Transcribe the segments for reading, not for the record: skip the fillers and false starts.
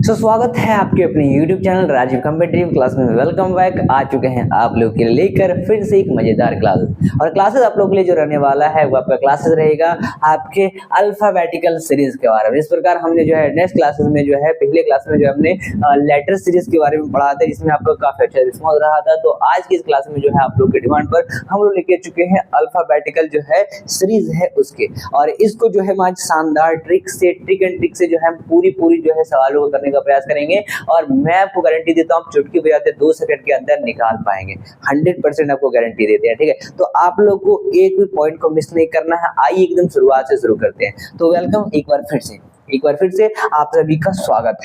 स्वागत है आपके अपने YouTube channel Rajeev competitive class में। Welcome back. आ चुके हैं आप लोग के लिए लेकर फिर से एक मजेदार क्लासेस। और क्लासेस आप लोगों के लिए जो रहने वाला है वो आपका क्लासेस रहेगा आपके अल्फाबेटिकल सीरीज के बारे में। इस प्रकार हमने जो है नेक्स्ट क्लासेस में जो है पहले क्लास में जो हमने लेटर सीरीज के बारे में पढ़ा था, जिसमें आपका काफी अच्छा रिस्पॉन्स रहा था। तो आज की इस क्लास में जो है आप लोग के डिमांड पर हम लोग लेके चुके हैं अल्फाबेटिकल जो है सीरीज है उसके, और इसको जो है आज शानदार ट्रिक एंड ट्रिक से जो है पूरी जो है सवालों को करने का प्रयास करेंगे। और मैं आपको गारंटी देता हूँ, चुटकी बजाते 2 सेकंड के अंदर निकाल पाएंगे। 100% आपको गारंटी देते हैं, ठीक है। तो आप लोग को एक भी पॉइंट को मिस नहीं करना है। आइए एकदम शुरुआत से शुरू करते हैं। तो वेलकम एक बार फिर से आप सभी का स्वागत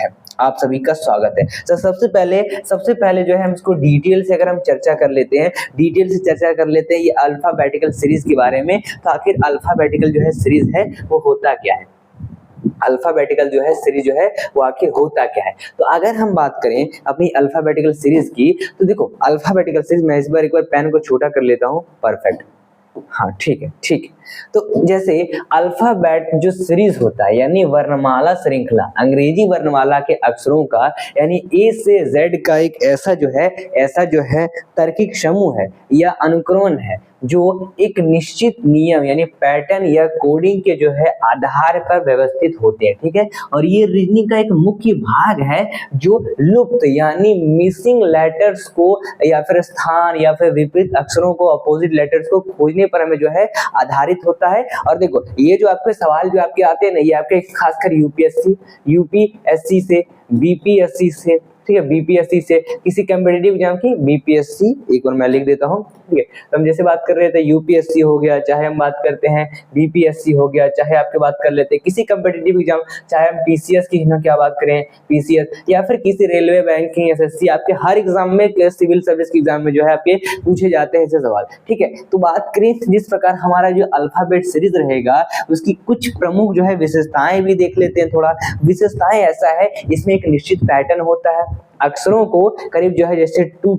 है। तो सबसे पहले जो है हम इसको डिटेल से अगर हम चर्चा कर लेते हैं ये अल्फाबेटिकल सीरीज के बारे में। तो आखिर अल्फाबेटिकल जो है सीरीज है वो होता क्या है, अल्फाबेटिकल जो है सीरीज जो है वो आखिर होता क्या है। तो अगर हम बात करें अपनी अल्फाबेटिकल सीरीज की, तो देखो अल्फाबेटिकल सीरीज, मैं इस बार एक बार पेन को छोटा कर लेता हूँ। परफेक्ट, हाँ ठीक है। तो जैसे अल्फाबेट जो सीरीज होता है यानी वर्णमाला श्रृंखला, अंग्रेजी वर्णमाला के अक्षरों का यानी ए से जेड का एक ऐसा जो है तार्किक समूह है या अनुक्रम है जो एक निश्चित नियम यानी पैटर्न या कोडिंग के जो है आधार पर व्यवस्थित होते हैं, ठीक है। और ये रीजनिंग का एक मुख्य भाग है जो लुप्त यानी मिसिंग लेटर्स को या फिर स्थान या फिर विपरीत अक्षरों को, अपोजिट लेटर्स को खोजने पर हमें जो है आधारित होता है। और देखो ये जो आपके सवाल जो आपके आते हैं ना, ये आपके खासकर यूपीएससी से, बीपीएससी से, ठीक है, बीपीएससी से किसी कॉम्पिटिटिव एग्जाम की बीपीएससी, एक बार मैं लिख देता हूँ, ठीक है। तो हम जैसे बात कर रहे थे यूपीएससी हो गया, चाहे हम बात करते हैं बीपीएससी हो गया, चाहे आपके बात कर लेते हैं किसी कॉम्पिटिटिव एग्जाम, चाहे हम पीसीएस की ना क्या बात करें, पीसीएस या फिर किसी रेलवे, बैंकिंग, एसएससी, आपके हर एग्जाम में, सिविल सर्विस के एग्जाम में जो है आपके पूछे जाते हैं ऐसे सवाल, ठीक है। तो बात करें जिस प्रकार हमारा जो अल्फाबेट सीरीज रहेगा उसकी कुछ प्रमुख जो है विशेषताएं भी देख लेते हैं। थोड़ा विशेषताएं ऐसा है, इसमें एक निश्चित पैटर्न होता है, अक्षरों को करीब जो है जैसे 2+,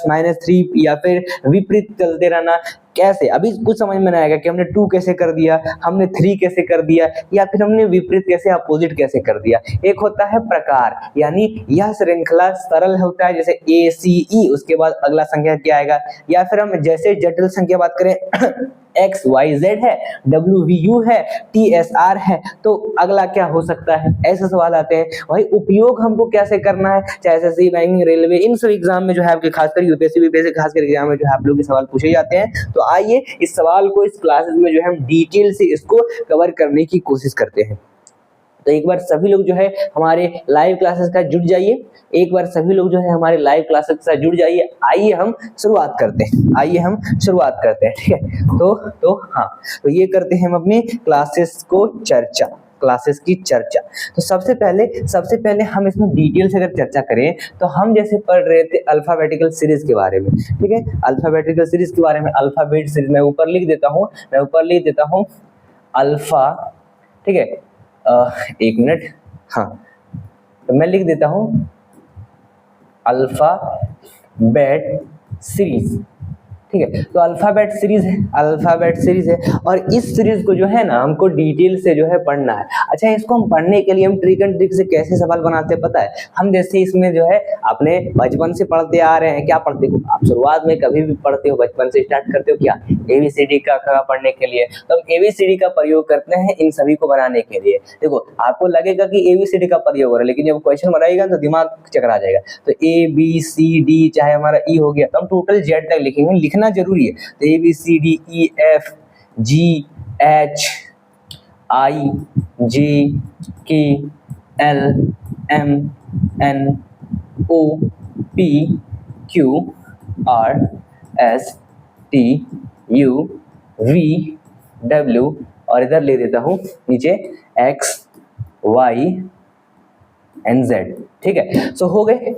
-3 या फिर विपरीत चलते रहना। कैसे, अभी कुछ समझ में नहीं आएगा कि हमने 2 कैसे कर दिया, हमने 3 कैसे कर दिया, या फिर हमने विपरीत कैसे, अपोजिट कैसे कर दिया। एक होता है प्रकार, यानी यह श्रृंखला सरल होता है, जैसे ACE, उसके बाद अगला संख्या क्या आएगा। या फिर हम जैसे जटिल संख्या बात करें XYZ है, WVU है, TSR है, तो अगला क्या हो सकता है, ऐसे सवाल आते हैं। वही उपयोग हमको कैसे करना है, चाहे एसएससी, बैंकिंग, रेलवे, इन सब एग्जाम में जो है आपके खासकर यूपीएससी, बीपीएससी खासकर एग्जाम में जो है आप लोग के सवाल पूछे जाते हैं। तो आइए इस सवाल को इस क्लासेस में जो है हम डिटेल से इसको कवर करने की कोशिश करते हैं। तो एक बार सभी लोग जो है हमारे लाइव क्लासेस का जुड़ जाइए, आइए हम शुरुआत करते हैं, ठीक है। तो ये करते हैं हम अपनी क्लासेस की चर्चा। तो सबसे पहले हम इसमें डिटेल से अगर चर्चा करें तो हम जैसे पढ़ रहे थे अल्फाबेटिकल सीरीज के बारे में, ठीक है। अल्फाबेटिकल सीरीज के बारे में, अल्फाबेट सीरीज मैं ऊपर लिख देता हूँ अल्फा, ठीक है। एक मिनट, हाँ, तो मैं लिख देता हूँ अल्फाबेट सीरीज, ठीक है। तो अल्फाबेट सीरीज है और इस सीरीज को जो है ना हमको डिटेल से जो है पढ़ना है। अच्छा, इसको हम पढ़ने के लिए हम ट्रिक एंड ट्रिक से कैसे सवाल बनाते हैं पता है। हम जैसे इसमें जो है अपने बचपन से पढ़ते आ रहे हैं, क्या पढ़ते हो आप, शुरुआत में कभी भी पढ़ते हो, बचपन से स्टार्ट करते हो क्या, ABCD का पढ़ने के लिए। तो हम ABCD का प्रयोग करते हैं इन सभी को बनाने के लिए। देखो आपको लगेगा कि ABCD का प्रयोग हो रहा है, लेकिन जब क्वेश्चन बनाएगा तो दिमाग चकरा जाएगा। तो ABCD चाहे हमारा E हो गया, तो हम टोटल Z तक लिखेंगे, लिखना जरूरी है। तो ABCDEFGHIJKLMNOPQRSTUVW, और इधर ले देता हूं नीचे XYZ, ठीक है। सो हो गए।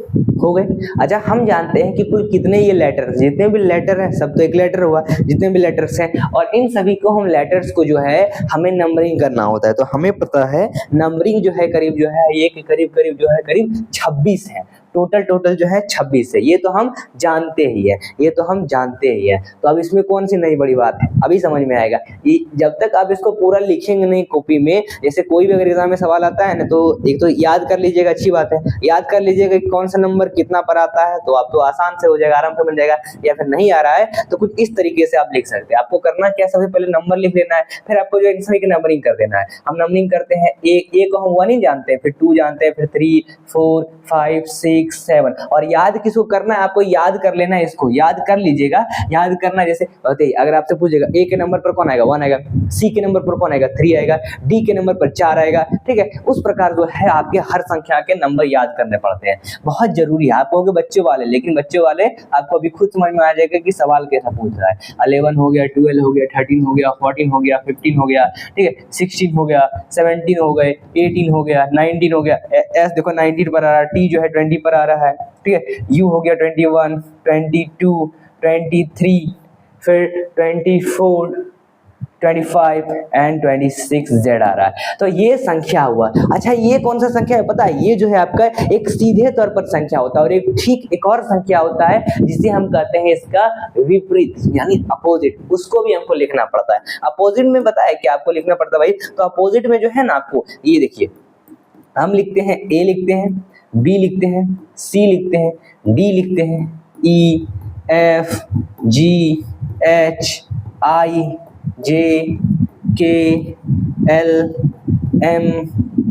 अच्छा, हम जानते हैं कि कुल कितने ये लेटर्स, जितने भी लेटर हैं सब तो एक लेटर हुआ, जितने भी लेटर्स हैं, और इन सभी को हम लेटर्स को जो है हमें नंबरिंग करना होता है। तो हमें पता है नंबरिंग जो है करीब 26 है। टोटल जो है 26 है, ये तो हम जानते ही है, ये तो हम जानते ही है। तो अब इसमें कौन सी नई बड़ी बात है, अभी समझ में आएगा। ये जब तक आप इसको पूरा लिखेंगे नहीं कॉपी में, जैसे कोई भी अगर एग्जाम में सवाल आता है ना, तो एक तो याद कर लीजिएगा, अच्छी बात है, याद कर लीजिएगा कि कौन सा नंबर कितना पर आता है, तो आपको आसान से हो जाएगा, आराम से मिल जाएगा। या फिर नहीं आ रहा है तो कुछ इस तरीके से आप लिख सकते हैं। आपको करना क्या, सबसे पहले नंबर लिख लेना है, फिर आपको जो है की नंबरिंग कर देना है। हम नंबरिंग करते हैं, ए को हम 1 ही जानते हैं, फिर 2 जानते हैं, फिर 3 4 5 6 7, और याद किसको करना है, आपको याद कर लेना है, इसको याद कर लीजिएगा। याद करना जैसे अगर आपसे पूछेगा ए के नंबर पर कौन आएगा, 1 आएगा, सी के नंबर पर कौन आएगा, 3 आएगा, डी के नंबर पर 4 आएगा, ठीक है। उस प्रकार जो है आपके हर संख्या के नंबर याद करने पड़ते हैं, बहुत जरूरी है। आप कहोगे बच्चे वाले, लेकिन बच्चे वाले आपको अभी खुद समझ में आ जाएगा कि सवाल कैसा पूछ रहा है। 11 हो गया, 12 हो गया, 13 हो गया, 14 हो गया, 15 हो गया, ठीक है, 16 हो गया, 17 हो गए, 18 हो गया, 19 हो गया, एस देखो 19 पर आ रहा है, टी जो है 20 पर आ रहा है, ठीक है, यू हो गया 21, 22, 23, फिर 24, 25 एंड 26 जेड आ रहा है। तो ये संख्या हुआ। अच्छा, ये कौन सा संख्या है पता है, ये जो है आपका एक सीधे तौर पर संख्या होता है, और एक ठीक एक और संख्या होता है जिसे हम कहते हैं इसका विपरीत, यानी अपोजिट, उसको भी हमको लिखना पड़ता है। अपोजिट में बताया कि आपको लिखना पड़ता है भाई, तो अपोजिट में जो है ना आपको ये देखिए, हम लिखते हैं ए लिखते हैं, बी लिखते हैं, सी लिखते हैं, डी लिखते हैं, ई F G H I J K L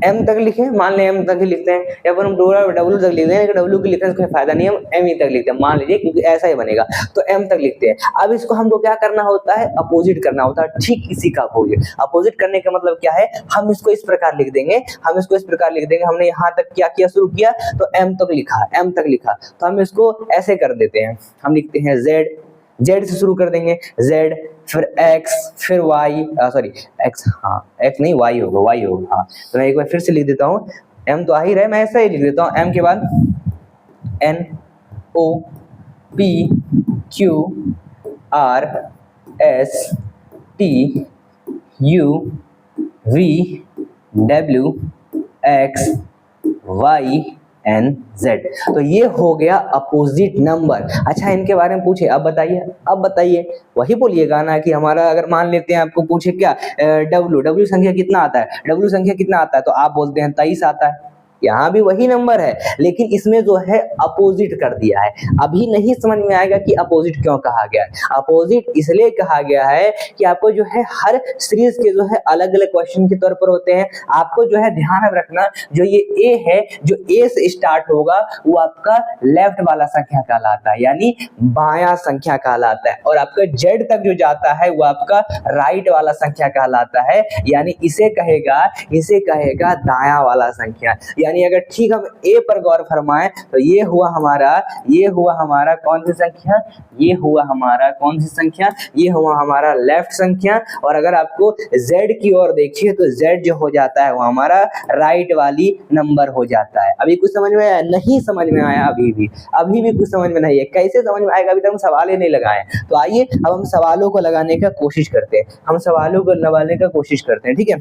M तक लिखे, मान लें एम तक ही लिखते हैं, या फिर हम डब्ल्यू तक लिखते हैं, डब्ल्यू की लिखने से कोई फायदा नहीं है, हम एम ही तक लिखते हैं, मान लीजिए, क्योंकि ऐसा ही बनेगा, तो एम तक लिखते हैं। अब इसको हमको क्या करना होता है, अपोजिट करना होता है, ठीक इसी का अपोजिट। अपोजिट करने का मतलब क्या है, हम इसको इस प्रकार लिख देंगे, हम इसको इस प्रकार लिख देंगे, हमने यहाँ तक क्या किया, शुरू किया तो एम तक लिखा, एम तक लिखा, तो हम इसको ऐसे कर देते हैं, हम लिखते हैं जेड, जेड से शुरू कर देंगे, जेड, फिर एक्स, फिर वाई, सॉरी एक्स, हाँ एक्स नहीं वाई होगा, वाई होगा, हाँ। तो मैं एक बार फिर से लिख देता हूँ, एम तो आ ही रहा है, मैं ऐसा ही लिख देता हूँ, एम के बाद N O P Q R S T U V W X Y N Z. तो ये हो गया अपोजिट नंबर। अच्छा, इनके बारे में पूछे, अब बताइए, वही बोलिएगा ना कि हमारा, अगर मान लेते हैं आपको पूछे क्या डब्ल्यू संख्या कितना आता है, डब्ल्यू संख्या कितना आता है, तो आप बोलते हैं 23 आता है। यहाँ भी वही नंबर है, लेकिन इसमें जो है अपोजिट कर दिया है। अभी नहीं समझ में आएगा कि अपोजिट क्यों कहा गया है। अपोजिट इसलिए कहा गया है कि आपको जो है हर सीरीज के जो है अलग अलग क्वेश्चन के तौर पर होते हैं। आपको जो है ध्यान रखना, जो ये ए है, जो ए से स्टार्ट होगा वो आपका लेफ्ट वाला संख्या कहलाता है, यानी बायां संख्या कहलाता है, और आपका जेड तक जो जाता है वो आपका राइट वाला संख्या कहलाता है, यानी इसे कहेगा दायां वाला संख्या। यानी अगर ठीक हम ए पर गौर फरमाएं तो ये हुआ हमारा कौन सी संख्या, ये हुआ हमारा लेफ्ट संख्या, और अगर आपको जेड की ओर देखिए तो जेड जो हो जाता है वो हमारा राइट वाली नंबर हो जाता है। अभी कुछ समझ में आया? नहीं समझ में आया? अभी भी कुछ समझ में नहीं है। कैसे समझ में आएगा? अभी तक हम सवाल ही नहीं लगाए। तो आइए अब हम सवालों को लगाने का कोशिश करते हैं, ठीक है।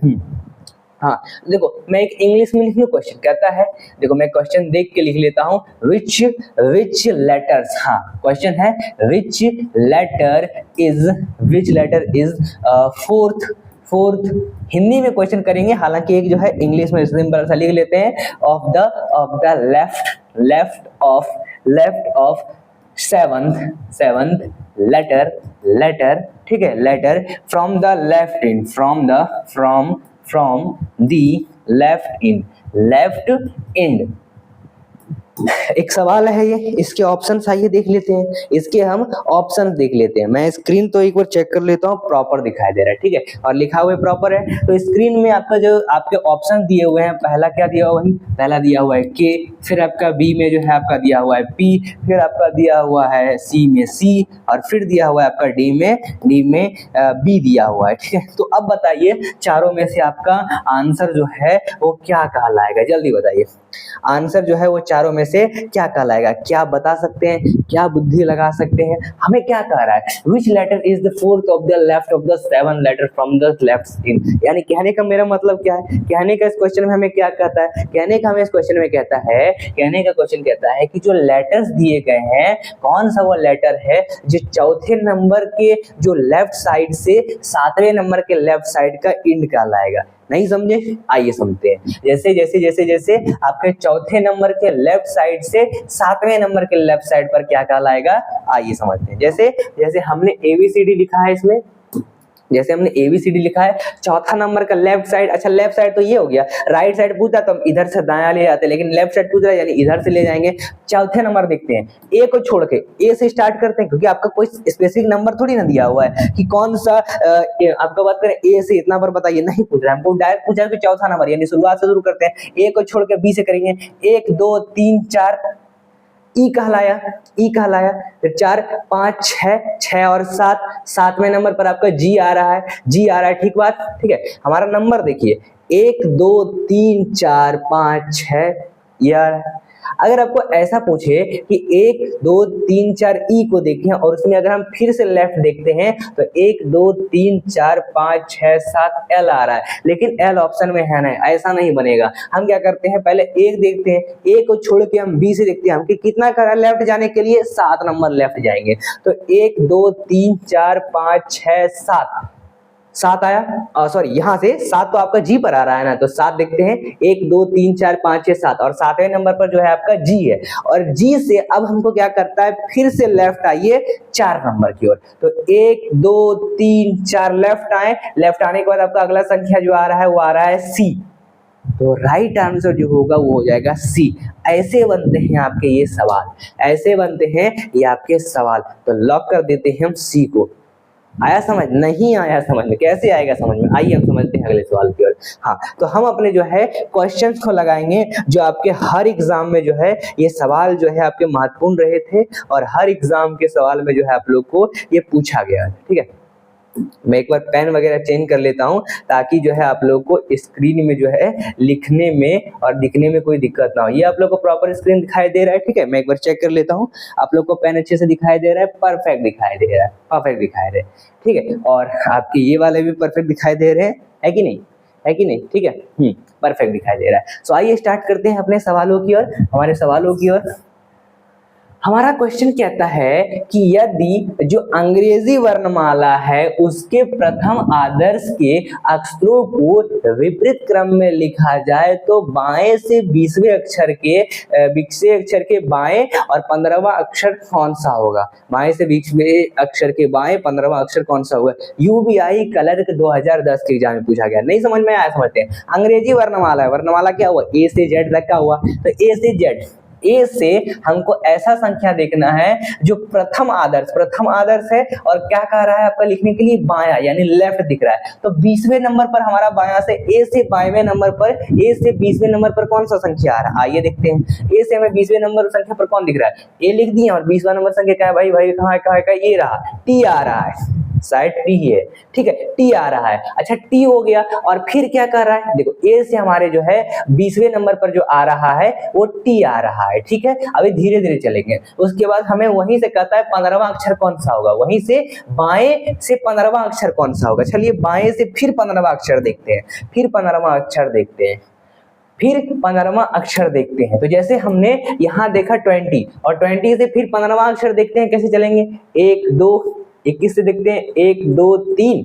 हाँ, देखो मैं एक इंग्लिश में लिख लूं, क्वेश्चन कहता है, देखो मैं क्वेश्चन देख के लिख लेता हूं, विच लेटर्स, हाँ क्वेश्चन है विच लेटर इज फोर्थ। हिंदी में क्वेश्चन करेंगे, हालांकि एक जो है इंग्लिश में सिंपल सा लिख लेते हैं, of the left of seventh letter, ठीक है, letter from the left in, from the left end। एक सवाल है ये, इसके ऑप्शंस आइए देख लेते हैं, इसके हम ऑप्शंस देख लेते हैं। मैं स्क्रीन तो एक बार चेक कर लेता हूँ, प्रॉपर दिखाई दे रहा है, ठीक है, और लिखा हुआ प्रॉपर है। तो स्क्रीन में आपका जो आपके ऑप्शन दिए हुए हैं, पहला क्या दिया हुआ है, पहला दिया हुआ है के, फिर आपका बी में जो है आपका दिया हुआ है पी, फिर आपका दिया हुआ है सी में सी, और फिर दिया हुआ है आपका डी में बी दिया हुआ है, ठीक है। तो अब बताइए चारों में से आपका आंसर जो है वो क्या कहलाएगा, जल्दी बताइए। आंसर जो है वो चारों में से क्या कहलाएगा? क्या बता सकते हैं? क्या बुद्धि लगा सकते हैं? हमें क्या कह रहा है? Which letter is the fourth of the left of the seven letter from the left in? यानी कहने का मेरा मतलब क्या है? कहने का इस क्वेश्चन में हमें क्या कहता है? कहने का हमें इस क्वेश्चन में कहता है कहने का क्वेश्चन कहता है कि जो लेटर्स दिए गए हैं कौन सा वो लेटर है जो चौथे नंबर के जो लेफ्ट साइड से सातवें नंबर के लेफ्ट साइड का इंड कहलाएगा। नहीं समझे? आइए समझते हैं। जैसे जैसे जैसे जैसे आपके चौथे नंबर के लेफ्ट साइड से सातवें नंबर के लेफ्ट साइड पर क्या कहलाएगा, आइए समझते हैं। जैसे जैसे हमने ABCD लिखा है, इसमें जैसे हमने ABCD लिखा है, चौथा नंबर का लेफ्ट साइड, अच्छा लेफ्ट साइड तो ये हो गया, राइट साइड पूछा तो हम इधर से दायां ले जाते, लेकिन लेफ्ट साइड पूछ रहा है यानी इधर से ले जाएंगे। चौथे नंबर देखते हैं, ए को छोड़ के ए से स्टार्ट करते हैं, क्योंकि आपका कोई स्पेसिफिक नंबर थोड़ी ना दिया हुआ है कि कौन सा आपका बात करें ए से इतना पर बताइए, नहीं पूछ रहा है हमको, डायरेक्ट पूछा है कि चौथा नंबर, यानी शुरुआत से शुरू करते हैं। ए को छोड़ के बी से करेंगे, 1 2 3 4 ई कहलाया, ई कहलाया, फिर 4 5 6 और 7, सातवें नंबर पर आपका जी आ रहा है, जी आ रहा है, ठीक बात, ठीक है। हमारा नंबर देखिए 1 2 3 4 5 6 यार। अगर आपको ऐसा पूछे कि 1 2 3 4 ई को देखें और उसमें अगर हम फिर से लेफ्ट देखते हैं तो 1 2 3 4 5 6 7 एल आ रहा है, लेकिन एल ऑप्शन में है नहीं, ऐसा नहीं बनेगा। हम क्या करते हैं, पहले एक देखते हैं, ए को छोड़ के हम बी से देखते हैं, हम कि कितना करा लेफ्ट जाने के लिए, 7 नंबर लेफ्ट जाएंगे। तो 1 2 3 4 5 6 7 आया, सॉरी यहाँ से 7 तो आपका जी पर आ रहा है ना, तो 7 देखते हैं, 1 2 3 4 5 6 7 और सातवें नंबर पर जो है आपका जी है, और जी से अब हमको क्या करता है, फिर से लेफ्ट आइए 4 नंबर की ओर। तो 1 2 3 4 लेफ्ट आए, लेफ्ट आने के बाद आपका अगला संख्या जो आ रहा है वो आ रहा है सी, तो राइट आंसर जो होगा वो हो जाएगा सी। ऐसे बनते हैं आपके ये सवाल, ऐसे बनते हैं ये आपके सवाल, तो लॉक कर देते हैं हम सी को। आया समझ? नहीं आया समझ में? कैसे आएगा समझ में? आइए हम समझते हैं अगले सवाल की ओर। हाँ, तो हम अपने जो है क्वेश्चंस को लगाएंगे जो आपके हर एग्जाम में जो है ये सवाल जो है आपके महत्वपूर्ण रहे थे, और हर एग्जाम के सवाल में जो है आप लोग को ये पूछा गया है, ठीक है। मैं एक बार पेन वगैरह चेंज कर लेता हूं ताकि जो है आप लोग को स्क्रीन में जो है लिखने में और दिखने में कोई दिक्कत ना हो। ये आप लोग को प्रॉपर स्क्रीन दिखाई दे रहा है, ठीक है। मैं एक बार चेक कर लेता हूं, आप लोग को पेन अच्छे से दिखाई दे रहा है, परफेक्ट दिखाई दे रहा है, परफेक्ट दिखाई दे रहा है, ठीक है। और आपके ये वाले भी परफेक्ट दिखाई दे रहे हैं, है कि नहीं, है कि नहीं, ठीक है, परफेक्ट दिखाई दे रहा है। सो आइए स्टार्ट करते हैं अपने सवालों की ओर, हमारे सवालों की ओर। हमारा क्वेश्चन कहता है कि यदि जो अंग्रेजी वर्णमाला है उसके प्रथम आदर्श के अक्षरों को विपरीत क्रम में लिखा जाए तो बाएं से 20वें अक्षर के बाएं और 15वां अक्षर कौन सा होगा? बाएं से 20वें अक्षर के बाएं 15वां अक्षर कौन सा होगा? UBI क्लर्क 2010 के एग्जाम में पूछा गया। नहीं समझ में आया? समझते हैं। अंग्रेजी वर्णमाला है, वर्णमाला क्या हुआ? A से Z तक का हुआ, तो A से Z, ए से हमको ऐसा संख्या देखना है जो प्रथम आदर्श है, और क्या कह रहा है आपका लिखने के लिए, बायां यानी लेफ्ट दिख रहा है। तो 20वें नंबर पर हमारा बायां से, ए से 22वें नंबर पर, ए से 20वें नंबर पर कौन सा संख्या आ रहा है? आइए देखते हैं। ए से हमें 20वें नंबर संख्या पर कौन दिख रहा है? ए लिख दिए, और 20वां नंबर संख्या क्या है भाई? कहाँ है? ये रहा, टी आ रहा है, शायद टी है, ठीक है, टी आ रहा है। अच्छा, टी हो गया, और फिर क्या कर रहा है? देखो, ए से हमारे जो है 20वें नंबर पर जो आ रहा है वो टी आ रहा है, ठीक है। अभी धीरे धीरे चलेंगे। उसके बाद हमें वहीं से कहता है 15वां अक्षर कौन सा होगा, वहीं से बाएं से 15वां अक्षर कौन सा होगा। चलिए बाएं से फिर 15वां अक्षर देखते हैं, फिर 15वां अक्षर देखते हैं, फिर 15वां अक्षर देखते हैं। तो जैसे हमने यहाँ देखा 20, और 20 से फिर 15वां अक्षर देखते हैं, कैसे चलेंगे? 1 2 21 से देखते हैं, 1 2 3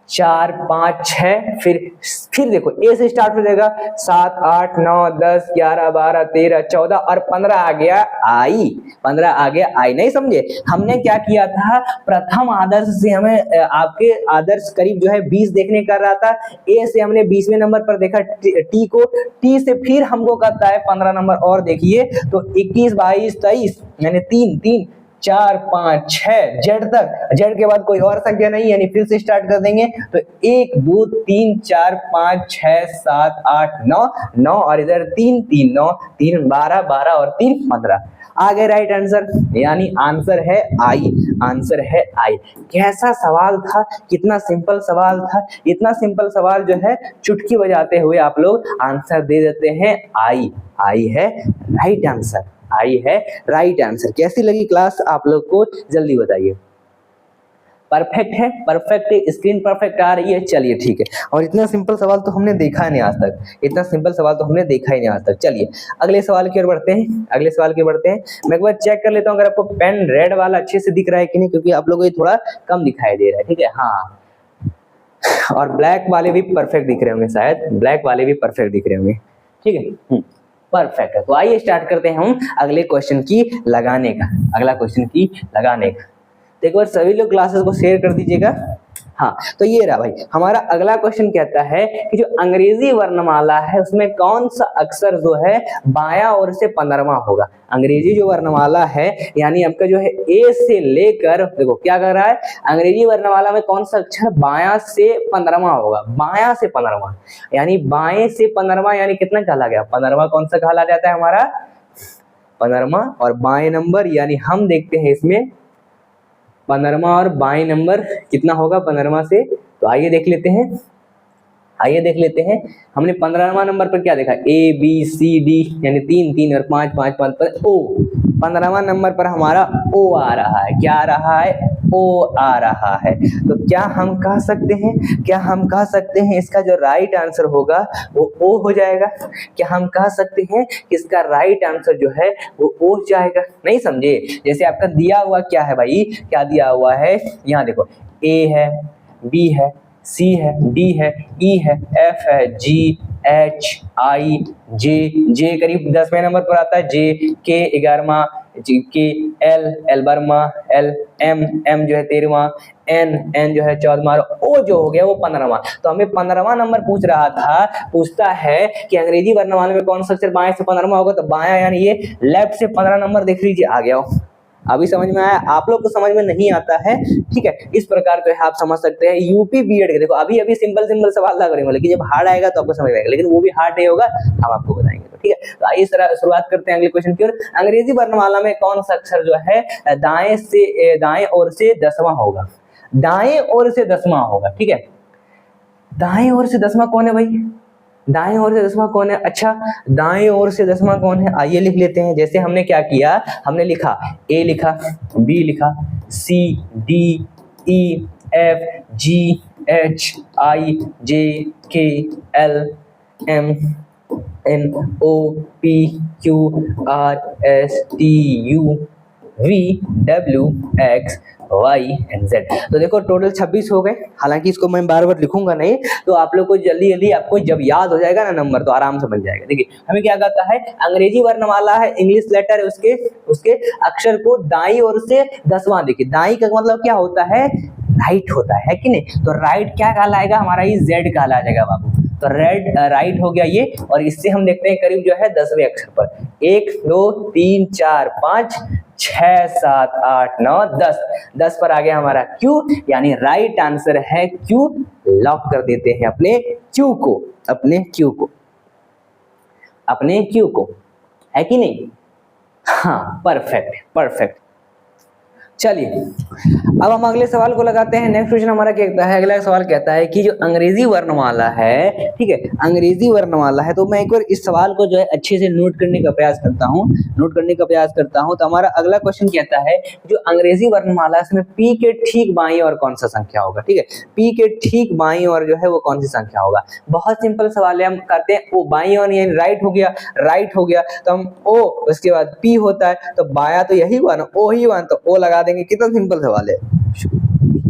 4 5 6, फिर देखो ए से स्टार्ट हो जाएगा, 7 8 9 10 11 12 13 14 और 15 आ गया आई, 15 आ गया आई। नहीं समझे? हमने क्या किया था, प्रथम आदर्श से हमें आपके आदर्श करीब जो है 20 देखने कर रहा था। ए से हमने 20वें नंबर पर देखा टी को, टी से फिर हमको कहता है 15 नंबर और देखिए, तो 21 22 23 यानी 3 4 5 6 जेड तक, जेड के बाद कोई और संख्या नहीं, यानी फिर से स्टार्ट कर देंगे। तो 1 2 3 4 5 6 7 8 9 और इधर 3 3 9 3 12 12 और 3 15 आ गए राइट आंसर, यानी आंसर है आई, आंसर है आई। कैसा सवाल था, कितना सिंपल सवाल था। इतना सिंपल सवाल जो है चुटकी बजाते हुए आप लोग आंसर दे देते हैं आई, आई है राइट आंसर, आई है राइट आंसर। कैसी लगी क्लास आप लोग को, जल्दी बताइए। परफेक्ट है, परफेक्ट है, स्क्रीन परफेक्ट आ रही है, चलिए ठीक है। और इतना सिंपल सवाल तो हमने देखा नहीं आज तक, इतना सिंपल सवाल तो हमने देखा ही नहीं आज तक। चलिए अगले सवाल की ओर बढ़ते हैं, अगले सवाल की ओर बढ़ते हैं। मैं एक बार चेक कर लेता हूँ अगर आपको पेन रेड वाला अच्छे से दिख रहा है कि नहीं, क्योंकि आप लोगों को ये थोड़ा कम दिखाई दे रहा है, ठीक है। हाँ, और ब्लैक वाले भी परफेक्ट दिख रहे होंगे, शायद ब्लैक वाले भी परफेक्ट दिख रहे होंगे, ठीक है। परफेक्ट है। तो आइए स्टार्ट करते हैं हम अगले क्वेश्चन की लगाने का, अगला क्वेश्चन की लगाने का। तो एक बार सभी लोग क्लासेस को शेयर कर दीजिएगा। हाँ, तो ये रहा भाई, हमारा अगला क्वेश्चन कहता है कि जो अंग्रेजी वर्णमाला है उसमें कौन सा अक्षर जो है बायां ओर से 15वां होगा। अंग्रेजी जो वर्णमाला है यानी आपका जो है ए से लेकर, देखो क्या कर रहा है, अंग्रेजी वर्णमाला में कौन सा अक्षर बायां से 15वां होगा, बायां से 15वां, यानी बाएं से 15वां, यानी कितना कहला गया, 15वां कौन सा कहला जाता है हमारा, 15वां। और बाएं नंबर यानी हम देखते हैं इसमें 15वां और बाएं नंबर कितना होगा 15वां से, तो आइए देख लेते हैं, आइए देख लेते हैं। हमने 15वां नंबर पर क्या देखा, ए बी सी डी, यानी 3 3 और 5 5 5 पर ओ। 15वां नंबर पर हमारा ओ आ रहा है, क्या आ रहा है, ओ आ रहा है। तो क्या हम कह सकते हैं, क्या हम कह सकते हैं इसका जो राइट आंसर होगा वो ओ हो जाएगा। क्या हम कह सकते हैं कि इसका राइट आंसर जो है वो ओ हो जाएगा। नहीं समझे, जैसे आपका दिया हुआ क्या है भाई, क्या दिया हुआ है, यहाँ देखो ए है, बी है, सी है, डी है, ई है, एफ है, जी, एच, आई, जे, जे करीब 10वें नंबर पर आता है, जे, के 11वां, के, एल, एल 12वां, एल, एम, एम जो है 13वां, एन, एन जो है 14वां, ओ जो हो गया वो 15वां। तो हमें 15वां नंबर पूछ रहा था, पूछता है कि अंग्रेजी वर्णमाला में कौन सा अक्षर बाएं से 15वां होगा, तो बायां यानी ये लेफ्ट से 15 नंबर देख लीजिए आ गया हो। अभी समझ में आया, आप लोग को समझ में नहीं आता है, ठीक है। इस प्रकार जो है आप समझ सकते हैं यूपी बीएड के, देखो अभी अभी सिंपल सिंपल सवाल लग रहे हैं, लेकिन जब हार्ड आएगा तो आपको समझ में आएगा, लेकिन वो भी हार्ड नहीं होगा, हम आपको बताएंगे, तो ठीक है। तो आइए इस तरह शुरुआत करते हैं अगले क्वेश्चन की ओर। अंग्रेजी वर्णमाला में कौन सा अक्षर जो है दाएं ओर से 10वां होगा, दाएं ओर से 10वां होगा, ठीक है। दाएं ओर से 10वां कौन है भाई, दाएं ओर से 10वां कौन है, अच्छा दाएं ओर से 10वां कौन है, आइए लिख लेते हैं। जैसे हमने क्या किया, हमने लिखा ए लिखा, बी लिखा, C, D, E, F, G, H, I, J, K, L, M, N, O, P, Q, R, S, T, U, V, W, X, Y and Z. तो देखो टोटल 26 हो गए। हालांकि इसको मैं बार बार लिखूंगा नहीं, तो आप लोग को जल्दी जल्दी आपको जब याद हो जाएगा ना नंबर तो आराम से बन जाएगा। देखिए हमें क्या कहता है, अंग्रेजी वर्णमाला है, इंग्लिश लेटर है, उसके अक्षर को दाई ओर से 10वां, देखिए दाई का मतलब क्या होता है, राइट होता है कि नहीं। तो राइट क्या कहलाएगा हमारा, ये जेड कहला जाएगा बाबू। तो राइट हो गया ये, और इससे हम देखते हैं करीब जो है 10वें अक्षर पर 1 2 3 4 5 6 7 8 9 10 पर आ गया हमारा क्यू, यानी राइट आंसर है क्यू। लॉक कर देते हैं अपने क्यू को, अपने क्यू को, अपने क्यू को, है कि नहीं। हाँ परफेक्ट परफेक्ट। चलिए अब हम अगले सवाल को लगाते हैं। नेक्स्ट क्वेश्चन हमारा क्या कहता है, अगला सवाल कहता है कि जो अंग्रेजी वर्णमाला है, ठीक है, अंग्रेजी वर्णमाला है, तो मैं एक बार इस सवाल को जो है अच्छे से नोट करने का प्रयास करता हूँ, नोट करने का प्रयास करता हूँ। तो हमारा अगला क्वेश्चन कहता है जो अंग्रेजी वर्णमाला है उसमें पी के ठीक बाईं और कौन सा संख्या होगा, ठीक है, पी के ठीक बाईं और जो है वो कौन सी संख्या होगा। बहुत सिंपल सवाल है, हम करते हैं ओ बाईं और यानी राइट हो गया, राइट हो गया तो हम ओ, उसके बाद पी होता है तो बाया तो यही हुआ ना, ओ ही हुआ, तो ओ लगा देंगे। कितना सिंपल सवाल है।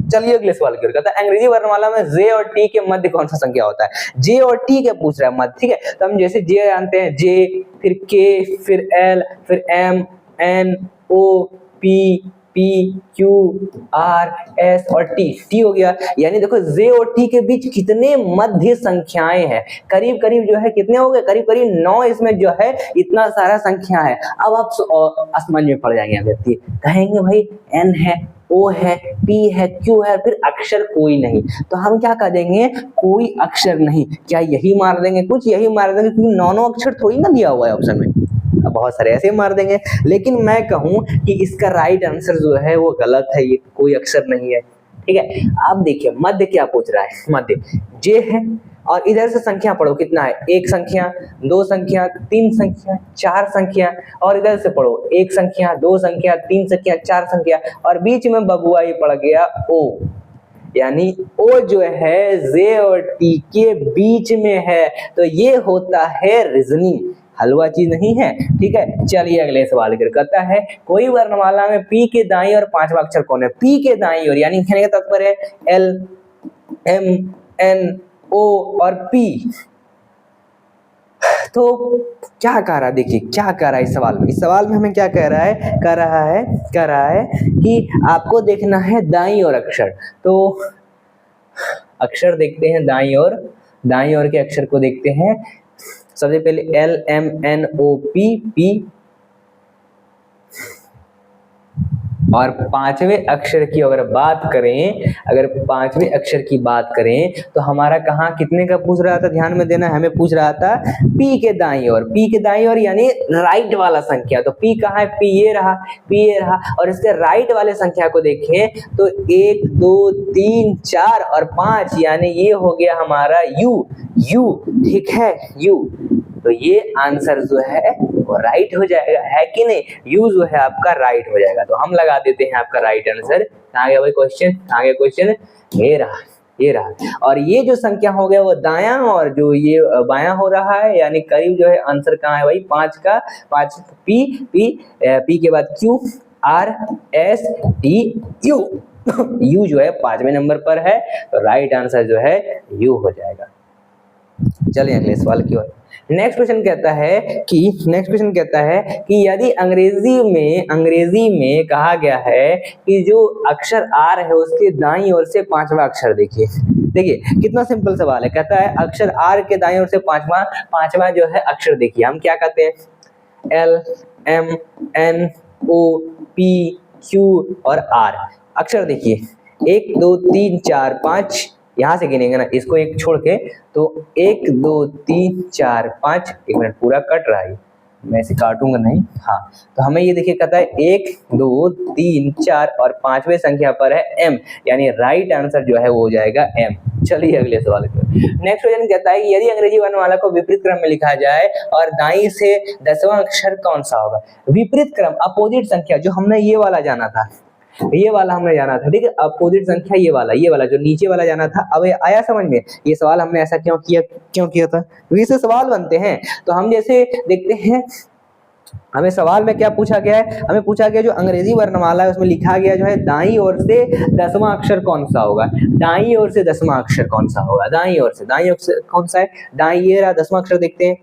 चलिए अगले सवाल की ओर कहता है अंग्रेजी वर्णमाला में जे और टी के मध्य कौन सा संख्या होता है। जे और टी के पूछ रहा है मध्य, ठीक है। तो हम जैसे जे जानते हैं, जे फिर के फिर एल फिर M N O P P Q R S और टी हो गया। यानी देखो जे और टी के बीच कितने मध्य संख्याएं हैं, करीब करीब जो है कितने हो गए, करीब करीब 9 इसमें जो है इतना सारा संख्या है। अब आप समझ में पड़ जाएंगे व्यक्ति, कहेंगे भाई एन है, ओ है, पी है, क्यू है, फिर अक्षर कोई नहीं। तो हम क्या कर देंगे, कोई अक्षर नहीं, क्या यही मार देंगे, कुछ यही मार देंगे, क्योंकि 9 अक्षर थोड़ी ना दिया हुआ है ऑप्शन में, बहुत सारे ऐसे मार देंगे। लेकिन मैं कहूं कि इसका राइट आंसर जो है वो गलत है, ये कोई अक्षर नहीं है, ठीक है। अब देखिए मध्य क्या पूछ रहा है, मध्य जे है और इधर से संख्या पढ़ो कितना है, एक संख्या, दो संख्या, तीन संख्या, चार संख्या, और इधर से पढ़ो एक संख्या, दो संख्या, तीन संख्या, चार संख्या, और बीच में बबुआ ये पड़ गया ओ, यानी ओ जो है जे और टी के बीच में है, तो ये होता है रीजनिंग, हलवा चीज नहीं है। ठीक है, चलिए अगले सवाल करता है, कोई वर्णमाला में पी के दाईं और पांचवा अक्षर कौन है? पी के दाईं ओर, यानी कहने का तात्पर्य है एल, एम, एन, ओ और पी। तो क्या कह रहा है, देखिए क्या कह रहा है इस सवाल में। इस सवाल में हमें क्या कह रहा है, कह रहा है कि आपको देखना है दाईं ओर अक्षर। तो अक्षर देखते हैं दाईं ओर के अक्षर को देखते हैं। सबसे पहले L, M, N, O, P, P, और पांचवें अक्षर की अगर बात करें, अगर पांचवें अक्षर की बात करें तो हमारा कहाँ कितने का पूछ रहा था, ध्यान में देना, हमें पूछ रहा था पी के दाईं ओर, पी के दाईं ओर यानी राइट वाला संख्या। तो पी कहाँ है, पी ये रहा, और इसके राइट वाले संख्या को देखें तो 1, 2, 3, 4 और 5, यानी ये हो गया हमारा यू, ठीक है, यू। तो ये आंसर जो है वो राइट हो जाएगा, है कि नहीं, यू जो है आपका राइट हो जाएगा। तो हम लगा देते हैं आपका राइट आंसर। आ गया भाई क्वेश्चन, ये रहा, और ये जो संख्या हो गया वो दायां और जो ये बायां हो रहा है, यानी करीब जो है आंसर कहाँ है भाई, 5 पी के बाद Q, R, S, T, U. U जो है 5वें नंबर पर है, तो राइट आंसर जो है यू हो जाएगा। चलिए अगले सवाल की ओर। नेक्स्ट क्वेश्चन कहता है कि यदि अंग्रेजी में कहा गया है कि जो अक्षर आर है उसके दाईं ओर से पांचवा अक्षर, देखिए कितना सिंपल सवाल है। कहता है अक्षर आर के दाईं ओर से पांचवा जो है अक्षर, देखिए हम क्या कहते हैं, L, M, N, O, P, Q और आर। अक्षर देखिए 1, 2, 3, 4, 5, यहां से गिनेंगे ना, इसको एक छोड़ के, तो 1, 2, 3, 4, 5, एक मिनट पूरा कट रहा है, मैं इसे काटूंगा नहीं, हाँ। तो हमें ये देखिए कहता है 1, 2, 3, 4 और 5वें संख्या पर है एम, यानी राइट आंसर जो है वो हो जाएगा एम। चलिए अगले सवाल की। नेक्स्ट क्वेश्चन कहता है कि यदि अंग्रेजी वर्णमाला को विपरीत क्रम में लिखा जाए और दाईं से 10वां अक्षर कौन सा होगा? विपरीत क्रम, अपोजिट संख्या, जो हमने ये वाला जाना था, ठीक है, अपोजिट संख्या ये वाला जो नीचे वाला जाना था। अब आया समझ में, ये सवाल हमने ऐसा क्यों किया था, क्योंकि इससे सवाल बनते हैं। तो हम जैसे देखते हैं, हमें सवाल में क्या पूछा गया है, हमें पूछा गया जो अंग्रेजी वर्णमाला है उसमें लिखा गया जो है दाईं ओर से 10वां अक्षर कौन सा होगा, दाईं ओर से 10वां अक्षर कौन सा होगा, दाईं ओर से कौन सा है, दाईं, ये रहा 10वां अक्षर, देखते हैं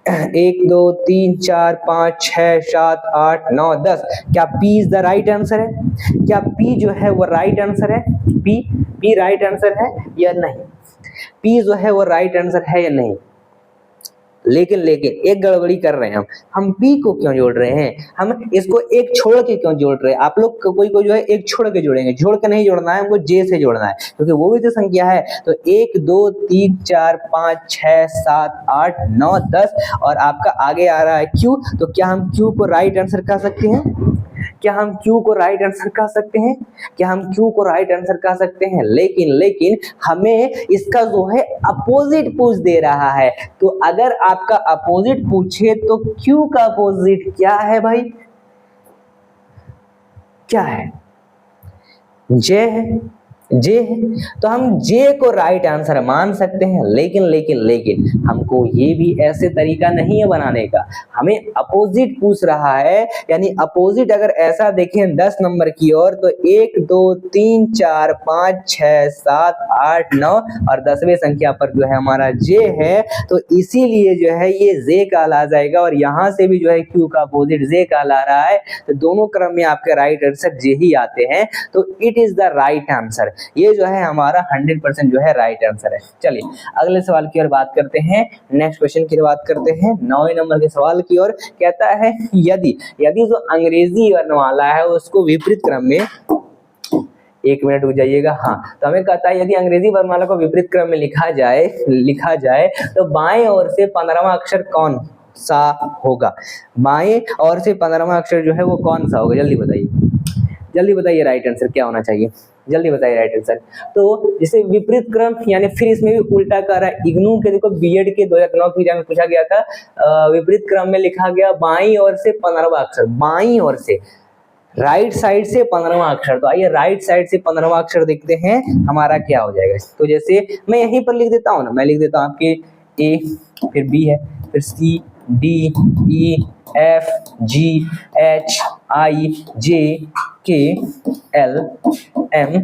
1, 2, 3, 4, 5, 6, 7, 8, 9, 10। क्या P is the right answer है? क्या पी जो है वो राइट आंसर है? पी राइट आंसर है या नहीं? पी जो है वो राइट आंसर है या नहीं? लेकिन एक गड़बड़ी कर रहे हैं हम पी को क्यों जोड़ रहे हैं, हम इसको एक छोड़ के क्यों जोड़ रहे हैं? आप लोग कोई जो है एक छोड़ के जोड़ेंगे, जोड़ के नहीं जोड़ना है, हमको जे से जोड़ना है, क्योंकि वो भी तो संख्या है। तो 1, 2, 3, 4, 5, 6, 7, 8, 9, 10 और आपका आगे आ रहा है क्यू। तो क्या हम क्यू को राइट आंसर कह सकते हैं? लेकिन हमें इसका जो है अपोजिट पूछ दे रहा है। तो अगर आपका अपोजिट पूछे तो क्यू का अपोजिट क्या है भाई? क्या है? जे है। तो हम जे को राइट आंसर मान सकते हैं, लेकिन हमको ये भी ऐसे तरीका नहीं है बनाने का, हमें अपोजिट पूछ रहा है। यानी अपोजिट अगर ऐसा देखें 10 नंबर की ओर, तो 1, 2, 3, 4, 5, 6, 7, 8, 9 और 10वें संख्या पर जो है हमारा जे है, तो इसीलिए जो है ये जे कहला जाएगा। और यहाँ से भी जो है क्यू का अपोजिट जे कहला रहा है, तो दोनों क्रम में आपके राइट आंसर जे ही आते हैं। तो it is the right answer, ये जो है हमारा 100% जो है राइट आंसर है। चलिए अगले सवाल की ओर बात करते हैं, नेक्स्ट क्वेश्चन की बात करते हैं, 9वें नंबर के सवाल की ओर। कहता है यदि जो अंग्रेजी वर्णमाला है उसको विपरीत क्रम में, एक मिनट रुक जाइएगा, हाँ। तो हमें कहता है यदि अंग्रेजी वर्णमाला को विपरीत क्रम में लिखा जाए तो बाएं ओर से 15वां अक्षर कौन सा होगा? बाएं ओर से 15वां अक्षर जो है वो कौन सा होगा? जल्दी बताइए राइट आंसर क्या होना चाहिए? जल्दी बताइए राइट आंसर। तो जैसे विपरीत क्रम यानी फिर इसमें भी उल्टा कर रहा है। इग्नू के देखो बीएड के 2009 के एग्जाम में पूछा गया था, विपरीत क्रम में लिखा गया बाईं ओर से 15वां अक्षर, बाईं ओर से राइट साइड से 15वां अक्षर। तो आइए राइट साइड से 15वां अक्षर देखते हैं हमारा क्या हो जाएगा। तो जैसे मैं यहीं पर लिख देता हूँ ना, मैं लिख देता हूँ आपके ए, फिर बी है, फिर C, D, E, F, G, H, I, J, K, L, M,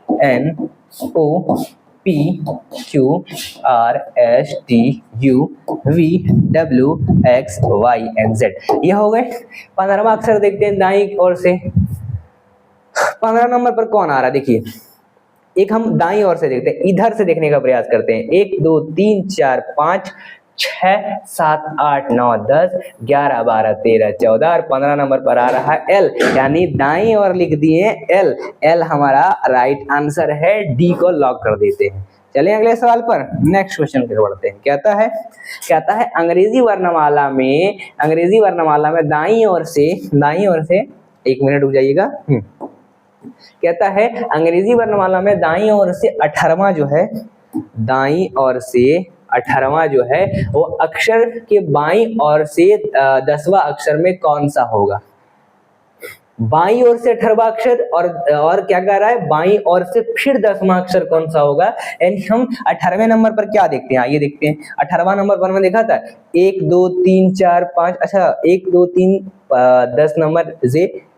N, O, P, Q, R, S, T, U, V, W, X, Y and Z. ये हो गए। 15वां अक्षर देखते हैं दाईं ओर से। 15 नंबर पर कौन आ रहा है देखिए, एक हम दाईं ओर से देखते हैं, इधर से देखने का प्रयास करते हैं। 1 2 3 4 5 6 7 8 9 10 11 12 13 14 और 15 नंबर पर आ रहा है एल, यानी दाईं ओर लिख दिए एल। एल हमारा राइट आंसर है, डी को लॉक कर देते हैं। चलिए अगले सवाल पर, नेक्स्ट क्वेश्चन पे बढ़ते हैं। कहता है अंग्रेजी वर्णमाला में दाईं ओर से 1 मिनट रुक जाइएगा। कहता है अंग्रेजी वर्णमाला में दाईं ओर से 18वां जो है, दाईं ओर से 18वां जो है वो अक्षर के बाईं ओर से 10वां अक्षर में कौन सा होगा। बाईं ओर से 18वां अक्षर और क्या कह रहा है, बाईं ओर से फिर 10वां अक्षर कौन सा होगा। यानी हम 18वें नंबर पर क्या देखते हैं, आइए देखते हैं। 18वां नंबर पर मैं देखा था 1 2 3 4 5, अच्छा 1 2 3 10 नंबर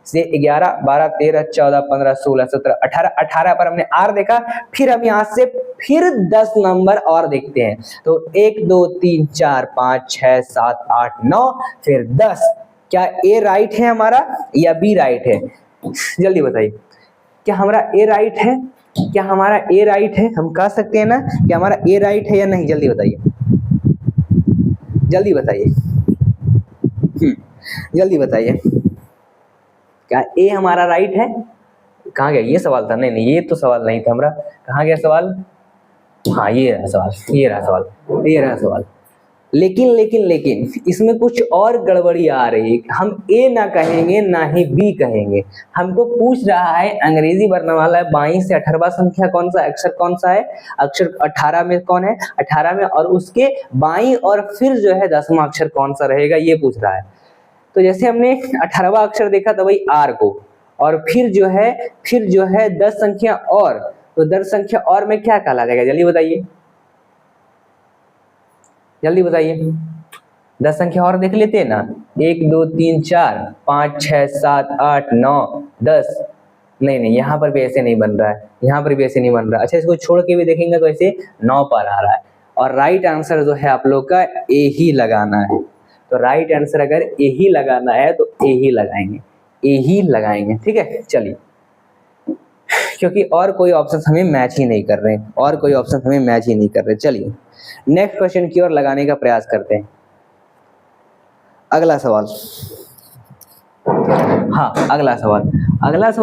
से 11 12 13 14 15 16 17 18, 18 पर हमने आर देखा। फिर हम यहाँ से फिर 10 नंबर और देखते हैं। तो 1 2 3 4 5 6 7 8 9 फिर 10। क्या ए राइट है हमारा या बी राइट है, जल्दी बताइए। क्या हमारा ए राइट है, क्या हमारा ए राइट है, हम कह सकते हैं ना कि हमारा ए राइट है या नहीं, जल्दी बताइए, जल्दी बताइए, जल्दी बताइए। क्या ए हमारा राइट है? कहाँ गया ये सवाल था, नहीं ये तो सवाल नहीं था हमारा, कहाँ गया सवाल, हाँ ये रहा सवाल। लेकिन इसमें कुछ और गड़बड़ी आ रही है। हम ए ना कहेंगे ना ही बी कहेंगे। हमको पूछ रहा है अंग्रेजी वर्णमाला बाईं से 18वां संख्या कौन सा, अक्षर कौन सा है, अक्षर 18 में कौन है, 18 में, और उसके बाईं और फिर जो है 10वां अक्षर कौन सा रहेगा, ये पूछ रहा है। तो जैसे हमने 18वां अक्षर देखा था वही आर को, और फिर जो है 10 संख्या और, तो 10 संख्या और में क्या कहला जाएगा, जल्दी बताइए 10 संख्या और देख लेते हैं ना। 1 2 3 4 5 6 7 8 9 10, नहीं यहाँ पर भी ऐसे नहीं बन रहा है, अच्छा इसको छोड़ के भी देखेंगे तो ऐसे 9 पर आ रहा है। और राइट आंसर जो है आप लोग का ए ही लगाना है। तो राइट आंसर अगर ए ही लगाना है तो ए ही लगाएंगे, ठीक है। चलिए, क्योंकि और कोई ऑप्शन हमें मैच ही नहीं कर रहे, चलिए नेक्स्ट क्वेश्चन की ओर लगाने का प्रयास करते हैं। अगला सवाल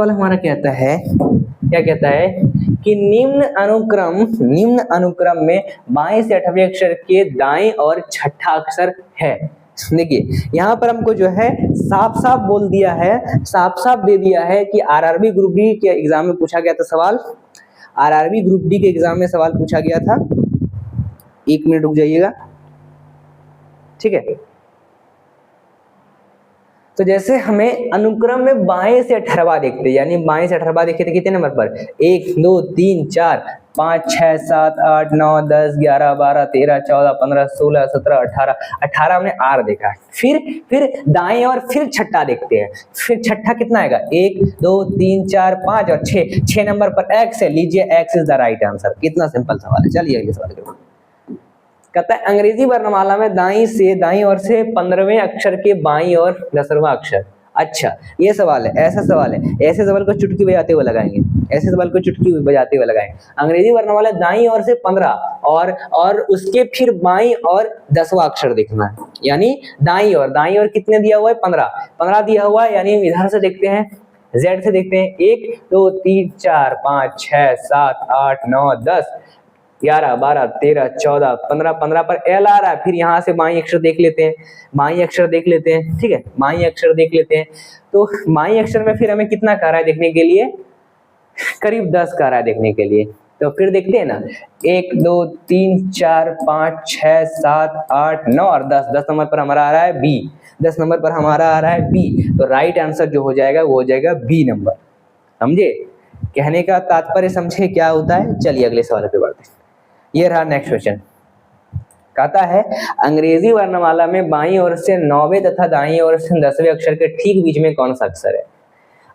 हमारा कहता है कि निम्न अनुक्रम में बाएं से 8वें अक्षर के दाएं और छठा अक्षर है। देखिए यहाँ पर हमको जो है साफ बोल दिया है, साफ दे दिया है कि आरआरबी ग्रुप डी के एग्जाम में पूछा गया था सवाल, आरआरबी ग्रुप डी के एग्जाम में सवाल पूछा गया था। 1 मिनट रुक जाइएगा, ठीक है। तो जैसे हमें अनुक्रम में बाएं से 18वां देखते, यानी बाएं से 18वां देखे थे कितने नंबर पर, 1 2 3 4 5 6 7 8 9 10 11 12 13 14 15 16 17 18 हमने आर देखा। फिर दाएं और फिर छठा देखते हैं। फिर छठा कितना आएगा, 1 2 3 4 5 और 6 नंबर पर एक्स है, लीजिए x is the right answer. कितना सिंपल सवाल है। चलिए अगले सवाल करो। कहता है अंग्रेजी वर्णमाला में दाईं ओर से 15वें अक्षर के बाईं ओर 10वां अक्षर। अच्छा ये सवाल है, ऐसा सवाल है, ऐसे सवाल को चुटकी बजाते हुए लगाएंगे, अंग्रेजी वर्णमाला दाईं ओर से 15 और उसके फिर बाईं और 10वां अक्षर देखना है। यानी दाईं ओर कितने दिया हुआ है, 15 दिया हुआ है। यानी इधर से देखते हैं, जेड से देखते हैं, 1 2 3 4 5 6 7 8 9 10 11 12 13 14 15 पर एल आ रहा है। फिर यहाँ से बाईं अक्षर देख लेते हैं, ठीक है, बाईं अक्षर देख लेते हैं। तो बाईं अक्षर में फिर हमें कितना कह रहा है देखने के लिए, करीब 10 का आ रहा है देखने के लिए। तो फिर देखते हैं ना, 1 2 3 4 5 6 7 8 9 और 10। 10 नंबर पर हमारा आ रहा है बी। 10 नंबर पर हमारा आ रहा है बी। तो राइट आंसर जो हो जाएगा वो हो जाएगा बी नंबर। समझे? कहने का तात्पर्य समझे क्या होता है? चलिए अगले सवाल पे बढ़ते हैं। ये रहा नेक्स्ट क्वेश्चन। कहता है अंग्रेजी वर्णमाला में बाईं ओर से 9वें तथा दाईं ओर से 10वें अक्षर के ठीक बीच में कौन सा अक्षर है?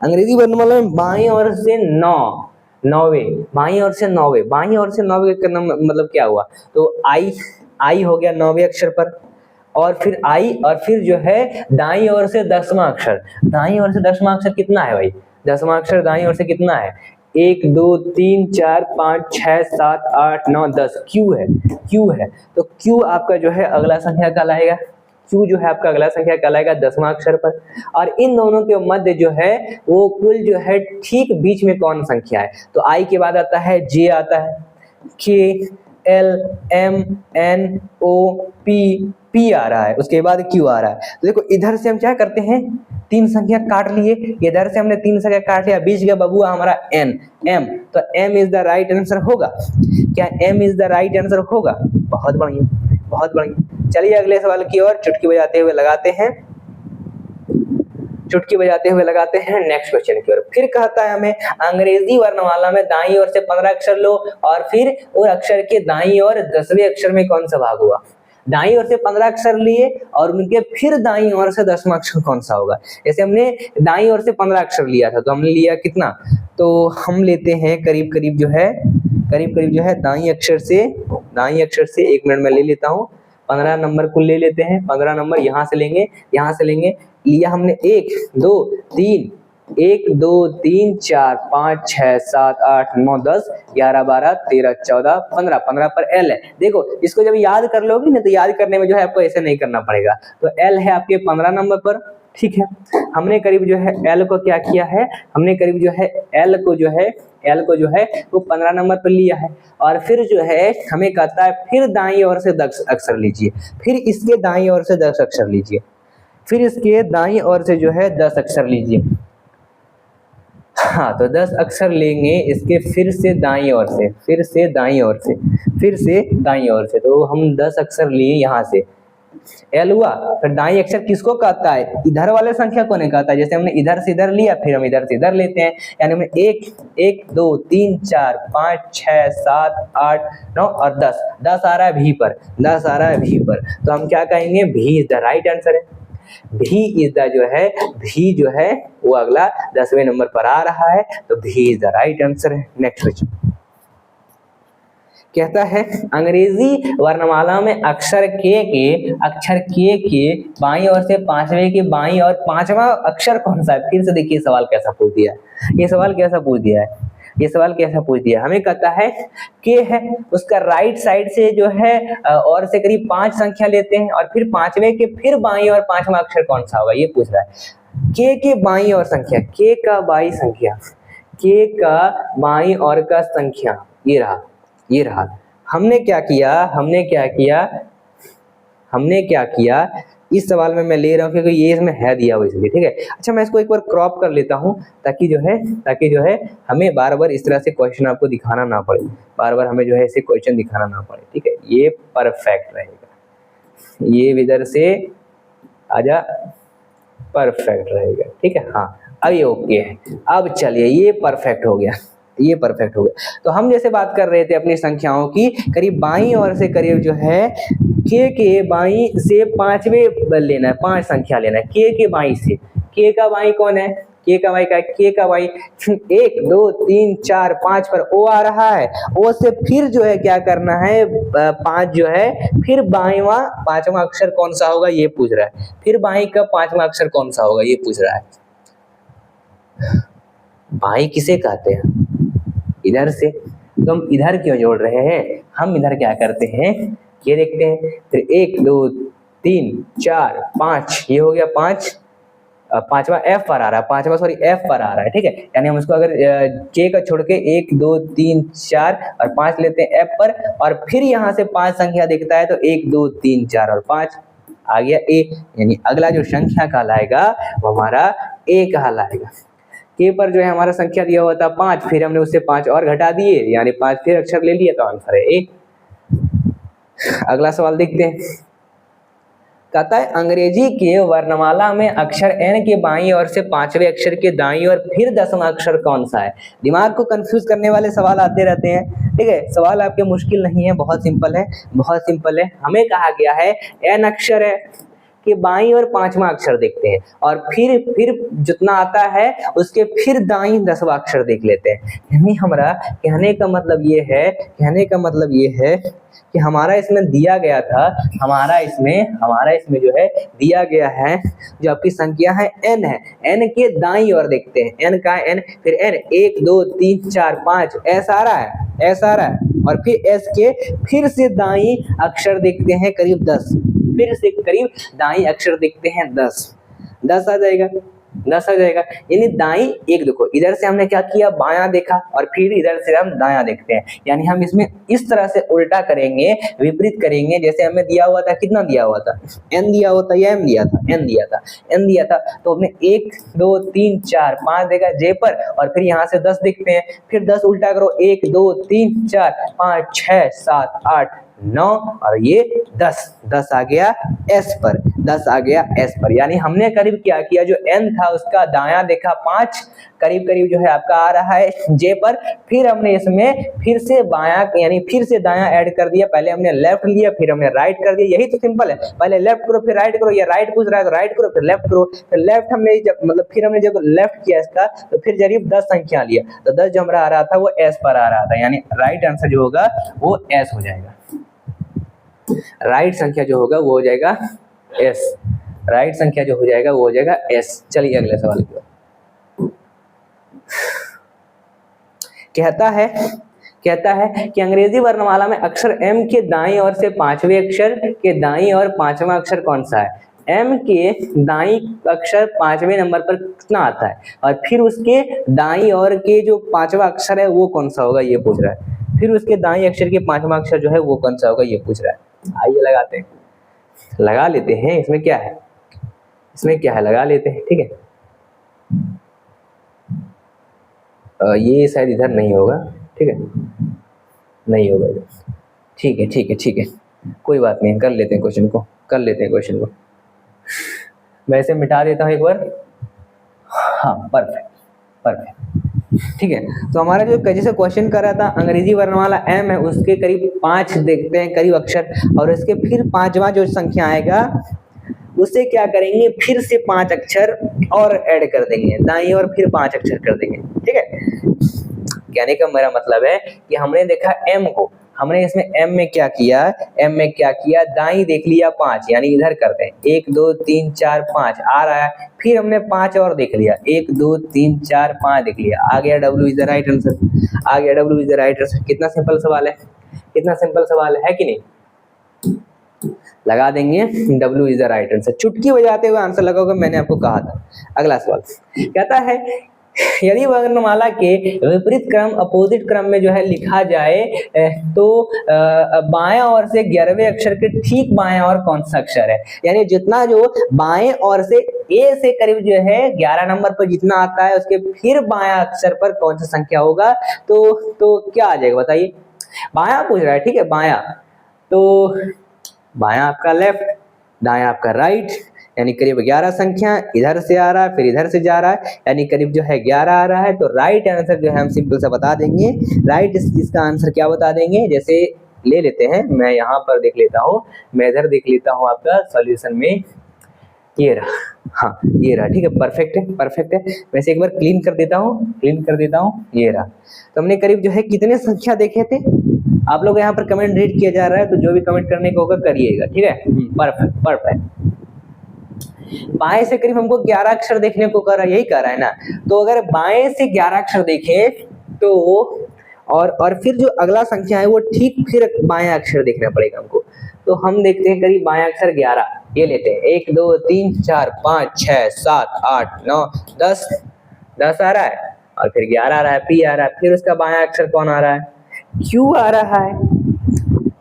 अंग्रेजी वर्णमाला में बाईं ओर से 9वें, बाईं ओर से 9वें, बाईं ओर से 9वें का मतलब क्या हुआ? तो आई हो गया 9वें अक्षर पर, और फिर आई, और फिर जो है दाईं ओर से 10वां अक्षर। दाईं ओर से 10वां अक्षर कितना है भाई? 10वां अक्षर दाईं ओर से कितना है? 1 2 3 4 5 6 7 8 9 10। क्यू है, क्यू है। तो क्यू आपका जो है अगला संख्या कहलाएगा। क्यू जो है आपका अगला संख्या कहलाएगा 10वां अक्षर पर। और इन दोनों के मध्य जो है वो कुल जो है ठीक बीच में कौन संख्या है? तो आई के बाद आता है जे, आता है K, L, M, N, O, P आ रहा है, उसके बाद क्यू आ रहा है। तो देखो इधर से हम क्या करते हैं, 3 संख्या काट लिए, इधर से हमने 3 संख्या काट लिया, बीच का बबुआ हमारा एन, एम। तो M is the right answer होगा। क्या M is the right answer होगा? बहुत बढ़िया, बहुत बढ़िया। चलिए अगले सवाल की ओर चुटकी बजाते हुए लगाते हैं, चुटकी बजाते हुए लगाते हैं नेक्स्ट क्वेश्चन की ओर। फिर कहता है हमें अंग्रेजी वर्णमाला में दाईं ओर से 15 अक्षर लो और फिर उस अक्षर के दाईं ओर 10वें अक्षर में कौन सा भाग हुआ? दाईं ओर से 15 अक्षर लिए और उनके फिर दाईं ओर से 10वां अक्षर कौन सा होगा? जैसे हमने दाईं ओर से 15 अक्षर लिया था, तो हमने लिया कितना? तो हम लेते हैं करीब करीब जो है दाईं अक्षर से 1 मिनट में ले लेता हूँ, 15 नंबर को ले लेते हैं। 15 नंबर यहाँ से लेंगे, लिया हमने 1 2 3 4 5 6 7 8 9 10 11 12 13 14 15। 15 पर एल है। देखो इसको जब याद कर लोगे ना तो याद करने में जो है आपको ऐसे नहीं करना पड़ेगा। तो एल है आपके 15 नंबर पर, ठीक है। हमने करीब जो है एल को क्या किया है, हमने करीब जो है एल को जो है वो 15 नंबर पर लिया है। और फिर जो है हमें कहता है फिर दाईं ओर से 10 अक्षर लीजिए, फिर इसके दाईं ओर से 10 अक्षर लीजिए, फिर इसके दाईं ओर से जो है 10 अक्षर लीजिए। हाँ, तो 10 अक्षर लेंगे इसके फिर से दाईं ओर से, तो हम 10 अक्षर लिए यहाँ से, एल हुआ। फिर दाईं अक्षर किसको कहता है? इधर वाले संख्या को नहीं कहता है। जैसे हमने इधर से इधर लिया, फिर हम इधर से इधर लेते हैं, यानी हमने 1 2 3 4 5 6 7 8 9 और 10 आ रहा है भी पर, 10 आ रहा है भी पर। तो हम क्या कहेंगे? भी इज द राइट आंसर है। भी जो है वो अगला 10वें नंबर पर आ रहा है, तो भी इज द राइट आंसर है। नेक्स्ट क्वेश्चन कहता है अंग्रेजी वर्णमाला में अक्षर के बाईं ओर से 5वें के बाईं और 5वां अक्षर कौन सा है? फिर से देखिए सवाल कैसा पूछ दिया है, ये सवाल कैसा पूछ दिया है। हमें कहता है के है, उसका राइट साइड से जो है और से करीब 5 संख्या लेते हैं और फिर 5वें के फिर बाईं और 5वां अक्षर कौन सा होगा, ये पूछ रहा है। के बाईं और संख्या, के का बाईं और का संख्या ये रहा। हमने क्या किया इस सवाल में मैं ले रहा हूँ क्योंकि ये इसमें है दिया हुआ इसलिए, ठीक है। अच्छा, मैं इसको एक बार क्रॉप कर लेता हूँ ताकि जो है हमें बार बार इस तरह से क्वेश्चन आपको दिखाना ना पड़े, बार हमें जो है ऐसे क्वेश्चन दिखाना ना पड़े, ठीक है। ये परफेक्ट रहेगा, ये इधर से आजा, परफेक्ट रहेगा, ठीक है। हाँ, अब ये ओके है। अब चलिए ये परफेक्ट हो गया। तो हम जैसे बात कर रहे थे अपनी संख्याओं की, करीब बाईं ओर से करीब जो है के बाईं से 5वें लेना है, 5 संख्या लेना है के बाईं से। के का बाईं कौन है? के का बाईं 1 2 3 4 5 पर ओ आ रहा है। ओ से फिर जो है क्या करना है, 5 जो है फिर बाईं 5वां अक्षर कौन सा होगा ये पूछ रहा है। फिर बाईं का 5वां अक्षर कौन सा होगा ये पूछ रहा है। बाईं किसे कहते हैं? इधर से। तो हम इधर क्यों जोड़ रहे हैं? हम इधर क्या करते हैं ये देखते हैं। फिर 1 2 3 4 5, ये हो गया 5, 5वां एफ पर आ रहा है, ठीक है। यानी हम इसको अगर के का छोड़ के 1 2 3 4 और 5 लेते हैं एफ पर, और फिर यहाँ से 5 संख्या दिखता है तो 1 2 3 4 और 5 आ गया ए, यानी अगला जो संख्या कहलाएगा वो हमारा ए कहलाएगा। के पर जो है हमारा संख्या दिया हुआ था 5, फिर हमने उससे 5 और घटा दिए, यानी 5 फिर अक्षर ले लिया, तो आंसर है ए। अगला सवाल देखते हैं। कहता है अंग्रेजी के वर्णमाला में अक्षर एन के बाईं ओर से 5वें अक्षर के दाईं ओर फिर 10वां अक्षर कौन सा है। दिमाग को कंफ्यूज करने वाले सवाल आते रहते हैं, ठीक है। सवाल आपके मुश्किल नहीं है, बहुत सिंपल है, बहुत सिंपल है। हमें कहा गया है एन अक्षर है कि बाईं और 5वां अक्षर देखते हैं, और फिर जितना आता है उसके फिर दाईं 10वां अक्षर देख लेते हैं। यानी हमारा कहने का मतलब ये है कि हमारा इसमें दिया गया था, हमारा इसमें जो है दिया गया है, जो आपकी संख्या है एन है, एन के दाईं ओर देखते हैं। एन का एन, फिर एन 1 2 3 4 5 ऐसा आ रहा है, और फिर एस के फिर से दाईं अक्षर देखते हैं करीब 10, फिर से करीब दाईं अक्षर देखते हैं 10 आ जाएगा, 10 आ जाएगा। यानी दाईं एक, देखो इधर से हमने क्या किया, बायां देखा, और फिर इधर से हम दायां देखते हैं। यानी हम इसमें इस तरह से उल्टा करेंगे, विपरीत करेंगे। जैसे हमें दिया हुआ था, कितना दिया हुआ था, एन दिया हुआ था या एम दिया था, एन दिया था, तो हमने 1 2 3 4 5 देखा जे पर, और फिर यहाँ से 10 देखते हैं, फिर 10 उल्टा करो, 1 2 3 4 5 6 7 8 9, और ये 10 आ गया एस पर, 10 आ गया एस पर। यानी हमने करीब क्या किया, जो एन था उसका दायां देखा 5, करीब जो है आपका आ रहा है जे पर, फिर हमने इसमें फिर से बायां यानी फिर से दायां ऐड कर दिया। पहले हमने लेफ्ट लिया, फिर हमने राइट कर दिया, यही तो सिंपल है। पहले लेफ्ट करो फिर राइट करो, या राइट पूछ रहा है तो राइट करो फिर लेफ्ट करो, फिर लेफ्ट हमने फिर हमने जब लेफ्ट किया इसका, तो फिर जरीब 10 संख्या लिया, तो 10 जो हमारा आ रहा था वो एस पर आ रहा था। यानी राइट आंसर जो होगा वो एस हो जाएगा, राइट संख्या जो होगा वो हो जाएगा एस, राइट संख्या जो हो जाएगा वो हो जाएगा एस। चलिए अगले सवाल की ओर। कहता है कि अंग्रेजी वर्णमाला में अक्षर एम के दाईं ओर से 5वें अक्षर के दाईं ओर 5वां अक्षर कौन सा है। एम के दाईं अक्षर 5वें नंबर पर कितना आता है, और फिर उसके दाईं ओर के जो 5वां अक्षर है वो कौन सा होगा, ये पूछ रहा है। फिर उसके दाईं अक्षर के 5वां अक्षर जो है वो कौन सा होगा, ये पूछ रहा है। आइए लगा लेते हैं, इसमें क्या है, लगा लेते हैं, ठीक है। ये शायद इधर नहीं होगा, ठीक है, नहीं होगा इधर, ठीक है, कोई बात नहीं, कर लेते हैं क्वेश्चन को। मैं इसे मिटा देता हूँ एक बार। हाँ, परफेक्ट, ठीक है। तो हमारा जो जैसे क्वेश्चन कर रहा था, अंग्रेजी वर्णमाला एम है, उसके करीब 5 देखते हैं करीब अक्षर, और इसके फिर 5वां जो संख्या आएगा उसे क्या करेंगे, फिर से 5 अक्षर और ऐड कर देंगे दाईं और फिर 5 अक्षर कर देंगे, ठीक है। कहने का मेरा मतलब है कि हमने देखा एम को, हमने इसमें एम में क्या किया, दाईं देख लिया 5, यानी इधर करते हैं 1 2 3 4 5 आ रहा है, फिर हमने 5 और देख लिया, 1 2 3 4 5 देख लिया, आ गया W is the right answer. कितना सिंपल सवाल है कि नहीं। लगा देंगे W is the right answer, चुटकी बजाते हुए आंसर लगाओगे, मैंने आपको कहा था। अगला सवाल कहता है यदि वर्णमाला के विपरीत क्रम अपोजिट क्रम में जो है लिखा जाए तो बाएं ओर से 11वें अक्षर के ठीक बाएं ओर कौन सा अक्षर है। यानी जितना जो बाएं ओर से ए से करीब जो है 11 नंबर पर जितना आता है उसके फिर बायां अक्षर पर कौन सा संख्या होगा, तो क्या आ जाएगा बताइए। बायां पूछ रहा है, ठीक है, बायां, तो बायां आपका लेफ्ट, दायां आपका राइट, यानी करीब 11 संख्या इधर से आ रहा है फिर इधर से जा रहा है, यानी करीब जो है 11 आ रहा है। तो राइट आंसर जो है हम सिंपल सा बता देंगे, राइट इसका आंसर क्या बता देंगे। जैसे ले लेते हैं, मैं यहाँ पर देख लेता हूँ, मैं इधर देख लेता हूँ आपका सॉल्यूशन में, ये रहा, हाँ ये रहा, ठीक है, परफेक्ट है। वैसे एक बार क्लीन कर देता हूँ, ये रहा। तो हमने करीब जो है कितने संख्या देखे थे, आप लोग यहाँ पर कमेंट रीड किया जा रहा है, तो जो भी कमेंट करने को होगा करिएगा, ठीक है। परफेक्ट। बाएं से करीब हमको 11 अक्षर देखने को कर रहा है, यही कर रहा है ना। तो अगर बाएं से 11 अक्षर देखे तो और फिर जो अगला संख्या है वो ठीक फिर बायां अक्षर देखना पड़ेगा हमको। तो हम देखते हैं करीब बायां अक्षर 11, ये लेते हैं 1 2 3 4 5 6 7 8 9 10 आ रहा है, और फिर 11 आ रहा है, पी आ रहा है, फिर उसका बायां अक्षर कौन आ रहा है, क्यू आ रहा है।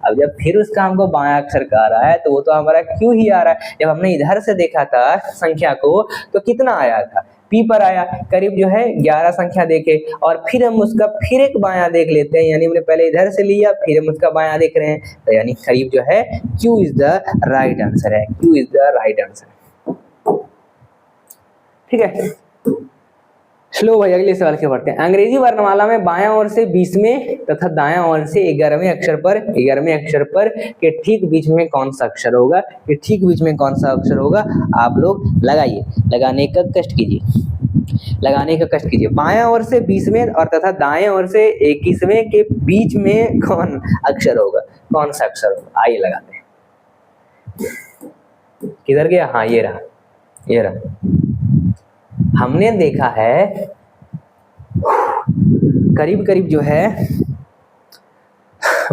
अब जब फिर उसका हमको बायां अक्षर का आ रहा है तो वो तो हमारा क्यू ही आ रहा है। जब हमने इधर से देखा था संख्या को तो कितना आया था, P पर आया, करीब जो है 11 संख्या देखे और फिर हम उसका फिर एक बायां देख लेते हैं, यानी हमने पहले इधर से लिया फिर हम उसका बायां देख रहे हैं, तो यानी करीब जो है Q is the right answer है, Q is the right answer. ठीक है, चलो भाई अगले सवाल के बढ़ते हैं। अंग्रेजी वर्णमाला में बायां ओर से 20वें तथा दायां ओर से 11वें अक्षर पर के ठीक बीच में कौन सा अक्षर होगा, के ठीक बीच में कौन सा अक्षर होगा, आप लोग लगाइए, लगाने का कष्ट कीजिए। बायां ओर से 20वें और तथा दाएं ओर से 21वें के बीच में कौन अक्षर होगा, कौन सा अक्षर होगा, आइए लगाते हैं। किधर गया, हाँ ये रहा। हमने देखा है करीब करीब जो है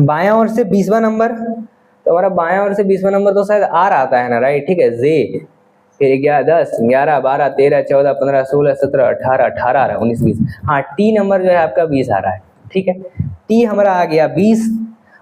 बायां ओर से 20वां नंबर, तो हमारा बायां ओर से 20वां नंबर तो शायद आर आता है ना, राइट, ठीक है, जे, फिर 10 11 12 13 14 15 16 17 18 19 20, हाँ टी नंबर जो है आपका 20 आ रहा है। ठीक है, टी हमारा आ गया 20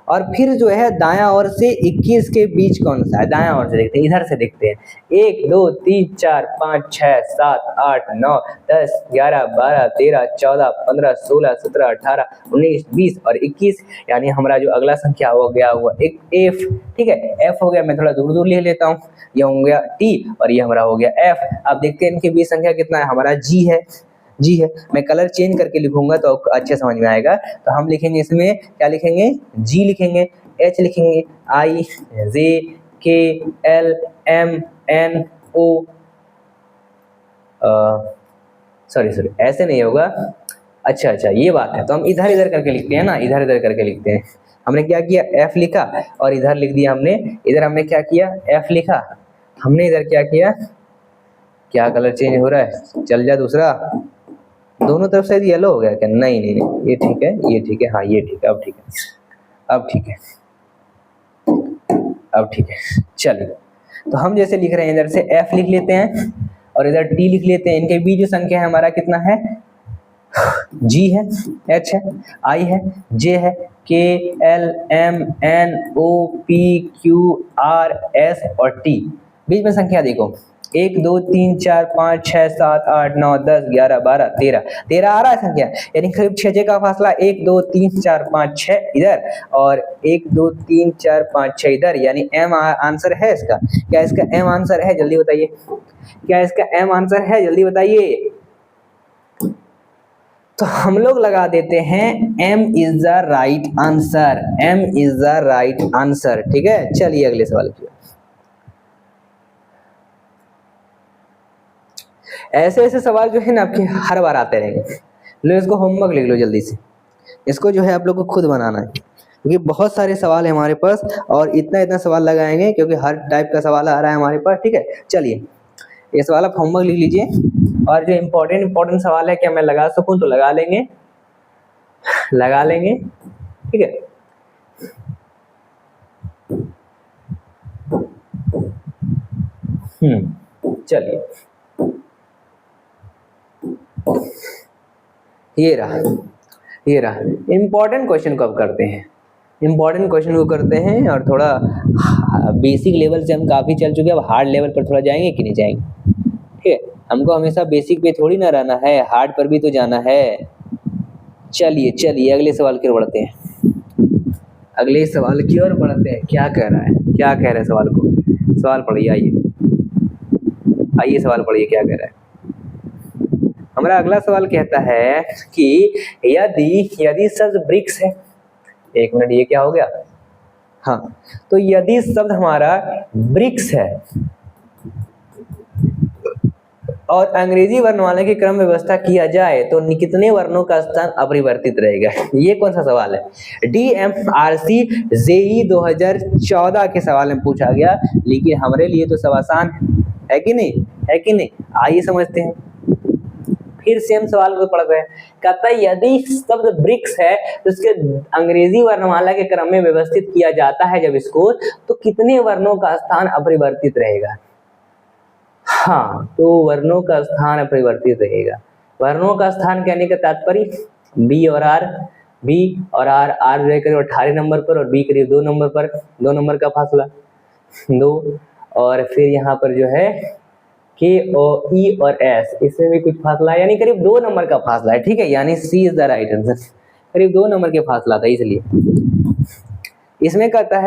और फिर जो है दायां ओर से 21 के बीच कौन सा है, दायां ओर से देखते हैं, इधर से देखते हैं, 1 2 3 4 5 6 7 8 9 10 11 12 13 14 15 16 17 18 19 20 और 21, यानी हमारा जो अगला संख्या हो गया हुआ एक एफ। ठीक है, एफ हो गया, मैं थोड़ा दूर दूर लिख लेता हूँ, ये हो गया टी और ये हमारा हो गया एफ। अब देखते हैं इनके बीच संख्या कितना है, हमारा जी है, मैं कलर चेंज करके लिखूंगा तो अच्छे समझ में आएगा। तो हम लिखेंगे इसमें क्या लिखेंगे, जी लिखेंगे, एच लिखेंगे, I J K L M N O, sorry ऐसे नहीं होगा, अच्छा ये बात है, तो हम इधर करके लिखते हैं ना, इधर करके लिखते हैं। हमने क्या किया, एफ लिखा और इधर लिख दिया हमने, इधर हमने क्या किया, एफ लिखा, हमने इधर क्या किया, क्या कलर चेंज हो रहा है, चल जा दूसरा, दोनों तरफ से येलो हो गया क्या, नहीं ये ठीक है, ये ठीक है, हाँ ये ठीक है, अब ठीक है, चलिए। तो हम जैसे लिख रहे हैं इधर से एफ लिख लेते हैं और इधर टी लिख लेते हैं, इनके बीच जो संख्या है हमारा कितना है, जी है, एच है, आई है, जे है, K L M N O P Q R S और टी। बीच में संख्या देखो, 1 2 3 4 5 6 7 8 9 10 11 12 13 आ रहा है संख्या, यानी करीब 6 का फासला, 1 2 3 4 5 6 इधर और 1 2 3 4 5 6 इधर, यानी एम आंसर है इसका। क्या इसका एम आंसर है, जल्दी बताइए, क्या इसका एम आंसर है, जल्दी बताइए। तो हम लोग लगा देते हैं M is the right answer, M is the right answer. ठीक है, चलिए अगले सवाल की। ऐसे सवाल जो है ना आपके हर बार आते रहेंगे, लो इसको होमवर्क लिख लो जल्दी से, इसको जो है आप लोग को खुद बनाना है, क्योंकि बहुत सारे सवाल है हमारे पास और इतना सवाल लगाएंगे क्योंकि हर टाइप का सवाल आ रहा है हमारे पास। ठीक है, चलिए ये सवाल आप होमवर्क लिख लीजिए और जो इम्पोर्टेंट सवाल है क्या मैं लगा सकूं तो लगा लेंगे। ठीक है, चलिए ये रहा इम्पोर्टेंट क्वेश्चन को अब करते हैं, और थोड़ा बेसिक लेवल से हम काफी चल चुके हैं, अब हार्ड लेवल पर थोड़ा जाएंगे कि नहीं जाएंगे। ठीक है, हमको हमेशा बेसिक पे थोड़ी ना रहना है, हार्ड पर भी तो जाना है। चलिए अगले सवाल की ओर बढ़ते हैं, क्या कह रहा है सवाल पढ़िए, आइए सवाल पढ़िए क्या कह रहा है। हमारा अगला सवाल कहता है कि यदि शब्द वृक्ष है, एक मिनट, ये क्या हो गया, हाँ, तो यदि शब्द हमारा वृक्ष है और अंग्रेजी वर्णमाला की क्रम व्यवस्था किया जाए तो कितने वर्णों का स्थान अपरिवर्तित रहेगा। ये कौन सा सवाल है, DMRC JEE 2014 के सवाल में पूछा गया, लेकिन हमारे लिए तो सब आसान है कि नहीं, आइए समझते हैं। फिर सेम सवाल को पढ़ते हैं, कहता है यदि शब्द वृक्ष है तो उसके अंग्रेजी वर्णमाला के क्रम में व्यवस्थित किया जाता है जब इसको, तो कितने वर्णों का स्थान अपरिवर्तित रहेगा। हाँ, तो वर्णों का स्थान अपरिवर्तित रहेगा। वर्णों का स्थान कहने का तात्पर्य बी और आर करीब 18 नंबर पर और बी करीब 2 नंबर पर, 2 नंबर का फासला 2, और फिर यहाँ पर जो है के ओ ई और एस, इसमें भी कुछ फासला है, यानी करीब 2 नंबर का फासला है, ठीक है, यानी सी इज द राइट आंसर। करीब 2 नंबर के फासला था, इसलिए इसमें कहता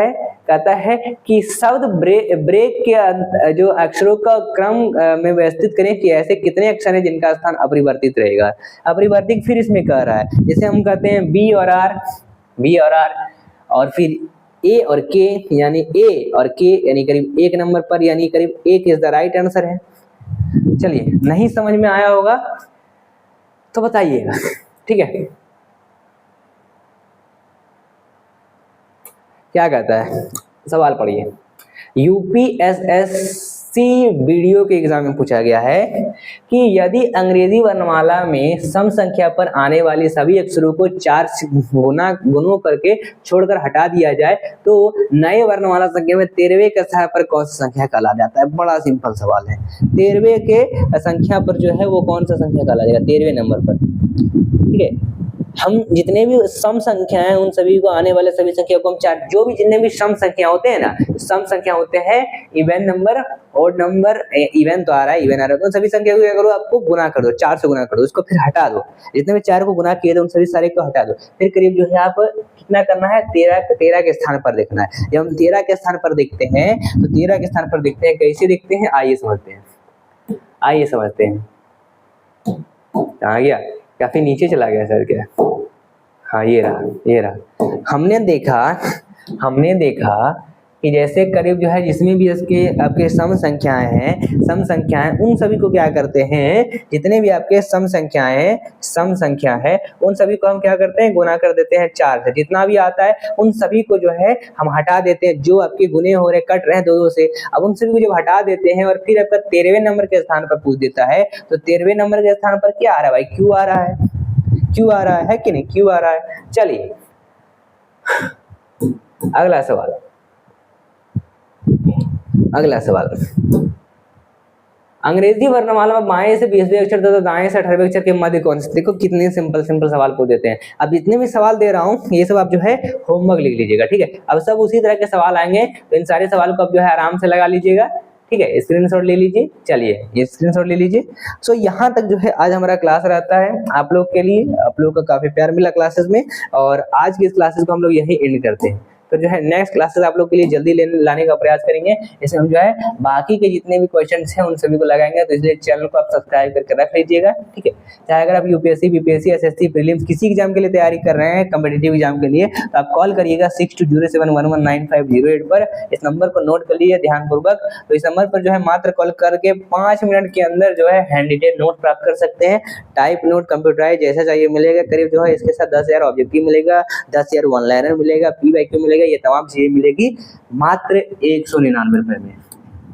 है कि शब्द ब्रेक के जो अक्षरों का क्रम में व्यवस्थित करें कि ऐसे कितने अक्षर हैं जिनका स्थान अपरिवर्तित रहेगा। अपरिवर्तित फिर इसमें कह रहा है, जैसे हम कहते हैं बी और आर और फिर ए और के, यानी ए और के यानी करीब 1 नंबर पर, यानी करीब 1 इज द राइट आंसर है। चलिए, नहीं समझ में आया होगा तो बताइएगा, ठीक है। क्या कहता है, सवाल पढ़िए। यूपीएसएससी वीडियो के एग्जाम में पूछा गया है कि यदि अंग्रेजी वर्णमाला में सम संख्या पर आने वाली सभी अक्षरों को 4 गुणों करके छोड़कर हटा दिया जाए तो नए वर्णमाला संख्या में 13वें के स्थान पर कौन सा संख्या कहला जाता है। बड़ा सिंपल सवाल है। 13वें के संख्या पर जो है वो कौन सा संख्या कहला जाएगा, 13वें नंबर पर, ठीक है। हम जितने भी सम संख्या हैं उन सभी को, आने वाले सभी संख्या को हम 4, जो भी जितने भी सम संख्या होते हैं ना, सम संख्या होते हैं, even number, odd number, even तो आ रहा है, इवन आ रहा है, तो सभी संख्या को क्या करो, आपको गुना कर दो, 4 से गुना कर दो, उसको फिर हटा दो, जितने भी 4 को गुना किए थे उन सभी सारे को हटा दो, फिर करीब जो है आप कितना करना है, 13 के स्थान पर देखना है। जब हम 13 के स्थान पर देखते हैं तो 13 के स्थान पर देखते हैं, कैसे देखते हैं, आइए समझते हैं। आ गया, काफी नीचे चला गया सर क्या, हाँ ये रहा। हमने देखा कि जैसे करीब जो है जिसमें भी इसके आपके सम संख्याएं हैं उन सभी को क्या करते हैं, जितने भी आपके सम संख्या है उन सभी को हम क्या करते हैं, गुना कर देते हैं 4 से। जितना भी आता है उन सभी को जो है हम हटा देते हैं, जो आपके गुने हो रहे, कट रहे हैं 2-2 से। अब उन सभी को जब हटा देते हैं और फिर आपका 13वें नंबर के स्थान पर पूछ देता है, तो 13वें नंबर के स्थान पर क्या आ रहा है भाई, क्यू आ रहा है कि नहीं, क्यू आ रहा है। चलिए अगला सवाल। अंग्रेजी वर्णमाला में बाएं से 20वें अक्षर तथा दाएं से 18वें अक्षर के मध्य कौन से। देखो कितने सिंपल सवाल पूछ देते हैं। अब जितने भी सवाल दे रहा हूँ ये सब आप जो है होमवर्क लिख लीजिएगा, ठीक है। अब सब उसी तरह के सवाल आएंगे, तो इन सारे सवाल को आप जो है आराम से लगा लीजिएगा, ठीक है। स्क्रीनशॉट ले लीजिए, चलिए ये स्क्रीनशॉट ले लीजिए। सो यहाँ तक जो है आज हमारा क्लास रहता है आप लोग के लिए। आप लोग का काफी प्यार मिला क्लासेस में, और आज की इस क्लासेस को हम लोग यही एंड करते हैं। तो जो है नेक्स्ट क्लासेस आप लोग के लिए जल्दी लाने का प्रयास करेंगे। इसमें हम जो है बाकी के जितने भी क्वेश्चंस हैं उन सभी को लगाएंगे, तो इसलिए चैनल को आप सब्सक्राइब करके रख लीजिएगा, ठीक है। चाहे अगर आप यूपीएससी, बीपीएससी, एसएससी, प्रीलिम्स किसी एग्जाम के लिए तैयारी कर रहे हैं, कॉम्पिटिटिव एग्जाम के लिए, तो आप कॉल करिएगा 6207119508 पर। इस नंबर को नोट कर लीजिए ध्यानपूर्वक। तो इस नंबर पर जो है मात्र कॉल करके 5 मिनट के अंदर जो है हैंड रिटेन नोट प्राप्त कर सकते हैं। टाइप नोट, कंप्यूटराइज जैसा चाहिए मिलेगा। करीब जो है इसके साथ 10,000 ऑब्जेक्टिव मिलेगा, 10,000 वन लाइनर मिलेगा, PYQ मिलेगा, ये तमाम चीजें मिलेगी मात्र 199 रुपए में।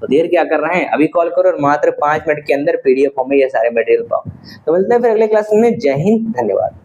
तो देर क्या कर रहे हैं, अभी कॉल करो और मात्र 5 मिनट के अंदर PDF फॉर्म में ये सारे मटेरियल पाओ। तो मिलते हैं फिर अगले क्लास में। जय हिंद, धन्यवाद।